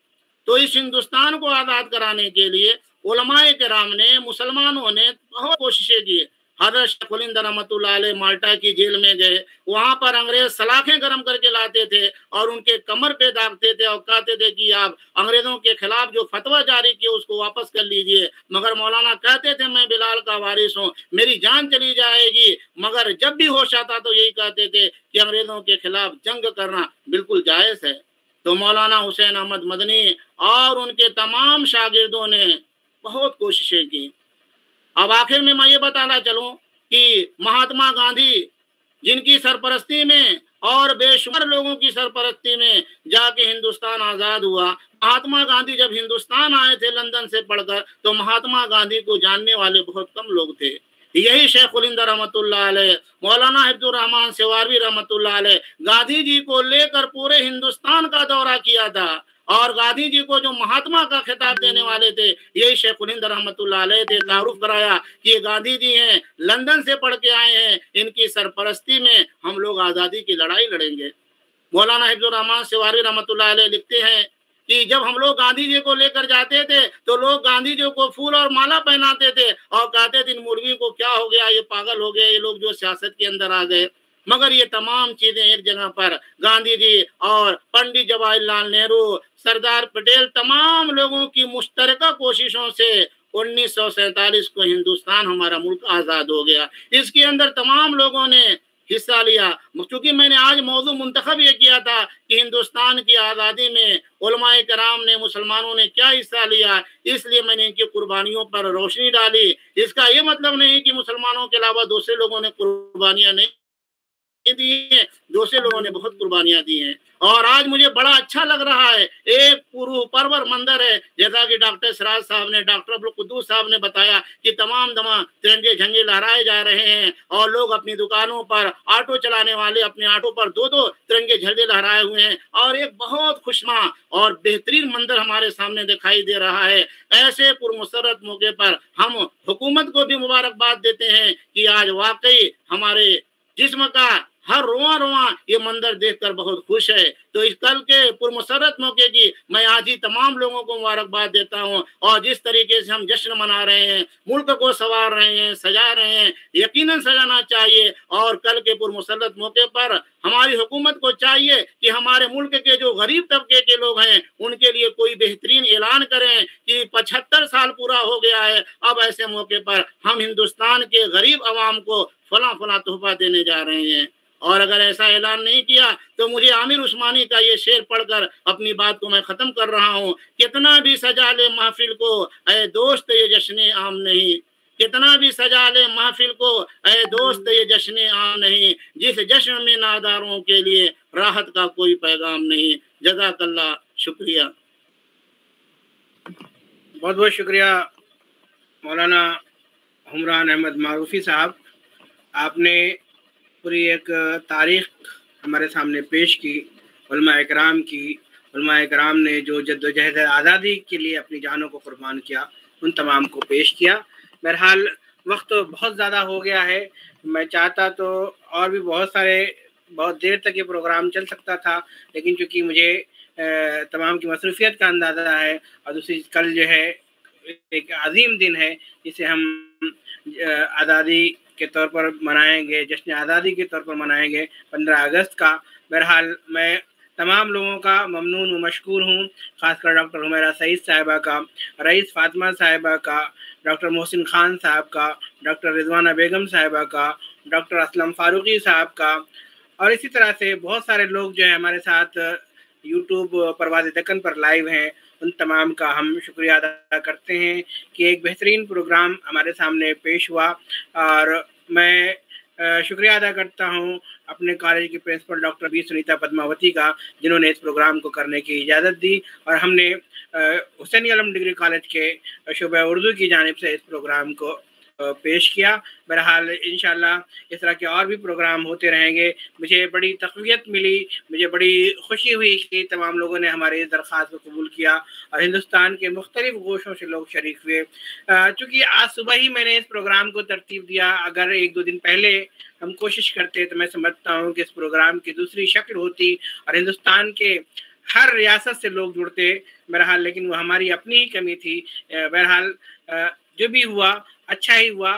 तो इस हिंदुस्तान को आज़ाद कराने के लिए उलमाए किराम ने, मुसलमानों ने बहुत कोशिशें की। हजरत शेख हिंद रहमतुल्लाह अलैह माल्टा की जेल में गए, वहां पर अंग्रेज सलाखें गर्म करके लाते थे और उनके कमर पे दागते थे और कहते थे कि आप अंग्रेजों के खिलाफ जो फतवा जारी किया उसको वापस कर लीजिए। मगर मौलाना कहते थे, मैं बिलाल का वारिस हूँ, मेरी जान चली जाएगी, मगर जब भी होश आता तो यही कहते थे कि अंग्रेजों के खिलाफ जंग करना बिल्कुल जायज है। तो मौलाना हुसैन अहमद मदनी और उनके तमाम शागिर्दों ने बहुत कोशिशें की। अब आखिर में मैं ये बताना चलूं कि महात्मा गांधी जिनकी सरपरस्ती में और बेशुमार लोगों की सरपरस्ती में जाके हिंदुस्तान आज़ाद हुआ, महात्मा गांधी जब हिंदुस्तान आए थे लंदन से पढ़कर, तो महात्मा गांधी को जानने वाले बहुत कम लोग थे। यही शेख हिंद रहमतुल्लाह अलैह, मौलाना हिफ्जुर रहमान सिवारवी रहमतुल्लाह अलैह गांधी जी को लेकर पूरे हिंदुस्तान का दौरा किया था, और गांधी जी को जो महात्मा का खिताब देने वाले थे यही शेख हिंद रहमतुल्लाह अलैह थे। तारुफ कराया कि ये गांधी जी हैं, लंदन से पढ़ के आए हैं, इनकी सरपरस्ती में हम लोग आज़ादी की लड़ाई लड़ेंगे। मौलाना हिफ्जुर रहमान सिवारवी रहमतुल्लाह अलैह लिखते हैं कि जब हम लोग गांधी जी को लेकर जाते थे तो लोग गांधी जी को फूल और माला पहनाते थे और कहते थे इन मुर्गी को क्या हो गया, ये पागल हो गए, ये लोग जो सियासत के अंदर आ गए। मगर ये तमाम चीजें एक जगह पर गांधी जी और पंडित जवाहरलाल नेहरू, सरदार पटेल, तमाम लोगों की मुश्तरका कोशिशों से 1947 को हिंदुस्तान हमारा मुल्क आज़ाद हो गया। इसके अंदर तमाम लोगों ने हिस्सा लिया। क्योंकि मैंने आज मौजू मुंतखब ये किया था कि हिंदुस्तान की आज़ादी में उलमाए कराम ने, मुसलमानों ने क्या हिस्सा लिया, इसलिए मैंने इनकी कुर्बानियों पर रोशनी डाली। इसका ये मतलब नहीं कि मुसलमानों के अलावा दूसरे लोगों ने कुर्बानियां नहीं दी हैं, दूसरे लोगों ने बहुत कुर्बानियां दी हैं। और आज मुझे बड़ा अच्छा लग रहा है, एक पुरू परवर मंदिर है, जैसा कि डॉक्टर सिराज साहब ने, डॉक्टर अब्दुल कुद्दूस साहब ने बताया कि तमाम तिरंगे झंडे लहराए जा रहे हैं, और लोग अपनी दुकानों पर, ऑटो चलाने वाले अपने ऑटो पर 2-2 तिरंगे झंडे लहराए हुए हैं, और एक बहुत खुशमा और बेहतरीन मंदिर हमारे सामने दिखाई दे रहा है। ऐसे पुरमसरत मौके पर हम हुकूमत को भी मुबारकबाद देते हैं कि आज वाकई हमारे जिस्म का हर रोआ रोआ ये मंदिर देखकर बहुत खुश है। तो इस कल के पुरमसरत मौके की मैं आज ही तमाम लोगों को मुबारकबाद देता हूँ। और जिस तरीके से हम जश्न मना रहे हैं, मुल्क को संवार रहे हैं, सजा रहे हैं, यकीनन सजाना चाहिए। और कल के पुरमसरत मौके पर हमारी हुकूमत को चाहिए कि हमारे मुल्क के जो गरीब तबके के लोग हैं उनके लिए कोई बेहतरीन ऐलान करें कि 75 साल पूरा हो गया है, अब ऐसे मौके पर हम हिंदुस्तान के गरीब अवाम को फला फला तोहफा देने जा रहे हैं। और अगर ऐसा ऐलान नहीं किया तो मुझे आमिर उस्मानी का ये शेर पढ़कर अपनी बात को मैं ख़त्म कर रहा हूँ। कितना भी सजा ले महफिल को ऐ दोस्त ये जश्न आम नहीं, कितना भी सजा ले महफिल को ऐ दोस्त ये जश्न आम नहीं, जिस जश्न में नादारों के लिए राहत का कोई पैगाम नहीं। जज़ाकल्लाह, शुक्रिया। बहुत बहुत शुक्रिया मौलाना हुमरान अहमद मारूफी साहब, आपने पूरी एक तारीख हमारे सामने पेश की। उलमाए कराम की, उलमाए कराम ने जो जद्दोजहद आज़ादी के लिए अपनी जानों को कुर्बान किया, उन तमाम को पेश किया। बहरहाल वक्त बहुत ज़्यादा हो गया है, मैं चाहता तो और भी बहुत देर तक ये प्रोग्राम चल सकता था, लेकिन चूँकि मुझे तमाम की मसरूफियत का अंदाज़ा है और दूसरी कल जो है एक अजीम दिन है जिसे हम आज़ादी के तौर पर मनाएंगे, जश्न आज़ादी के तौर पर मनाएंगे 15 अगस्त का। बहरहाल मैं तमाम लोगों का ममनून व मशकूर हूँ, ख़ासकर डॉक्टर हुमैरा सईद साहिबा का, रईस फातिमा साहिबा का, डॉक्टर मोहसिन खान साहब का, डॉक्टर रिजवाना बेगम साहिबा का, डॉक्टर असलम फारूकी साहब का, और इसी तरह से बहुत सारे लोग जो है हमारे साथ यूट्यूब परवाज़ दक्कन पर लाइव हैं। उन तमाम का हम शुक्रिया अदा करते हैं कि एक बेहतरीन प्रोग्राम हमारे सामने पेश हुआ। और मैं शुक्रिया अदा करता हूँ अपने कॉलेज की principal doctor B Sunita Padmavathi का, जिन्होंने इस प्रोग्राम को करने की इजाज़त दी, और हमने हुसैनी आलम डिग्री कॉलेज के शोबा उर्दू की जानिब से इस प्रोग्राम को पेश किया। बहरहाल इंशाल्लाह इस तरह के और भी प्रोग्राम होते रहेंगे। मुझे बड़ी तक़वियत मिली, मुझे बड़ी खुशी हुई कि तमाम लोगों ने हमारे इस दरख्वास्त को कबूल किया और हिंदुस्तान के मुख्तलिफ गोशों से लोग शरीक हुए। चूँकि आज सुबह ही मैंने इस प्रोग्राम को तरतीब दिया, अगर 1-2 दिन पहले हम कोशिश करते तो मैं समझता हूँ कि इस प्रोग्राम की दूसरी शक्ल होती और हिंदुस्तान के हर रियासत से लोग जुड़ते। बहरहाल लेकिन वो हमारी अपनी ही कमी थी। बहरहाल जो भी हुआ अच्छा ही हुआ।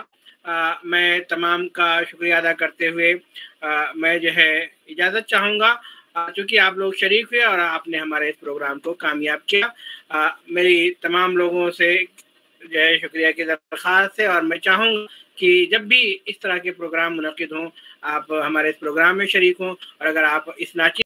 मैं तमाम का शुक्रिया अदा करते हुए मैं जो है इजाज़त चाहूँगा, चूँकि आप लोग शरीक हुए और आपने हमारे इस प्रोग्राम को कामयाब किया। मेरी तमाम लोगों से जो है शुक्रिया की दरख्वास्त है, और मैं चाहूँगा कि जब भी इस तरह के प्रोग्राम मुनक़िद हों आप हमारे इस प्रोग्राम में शरीक हों, और अगर आप इस नाची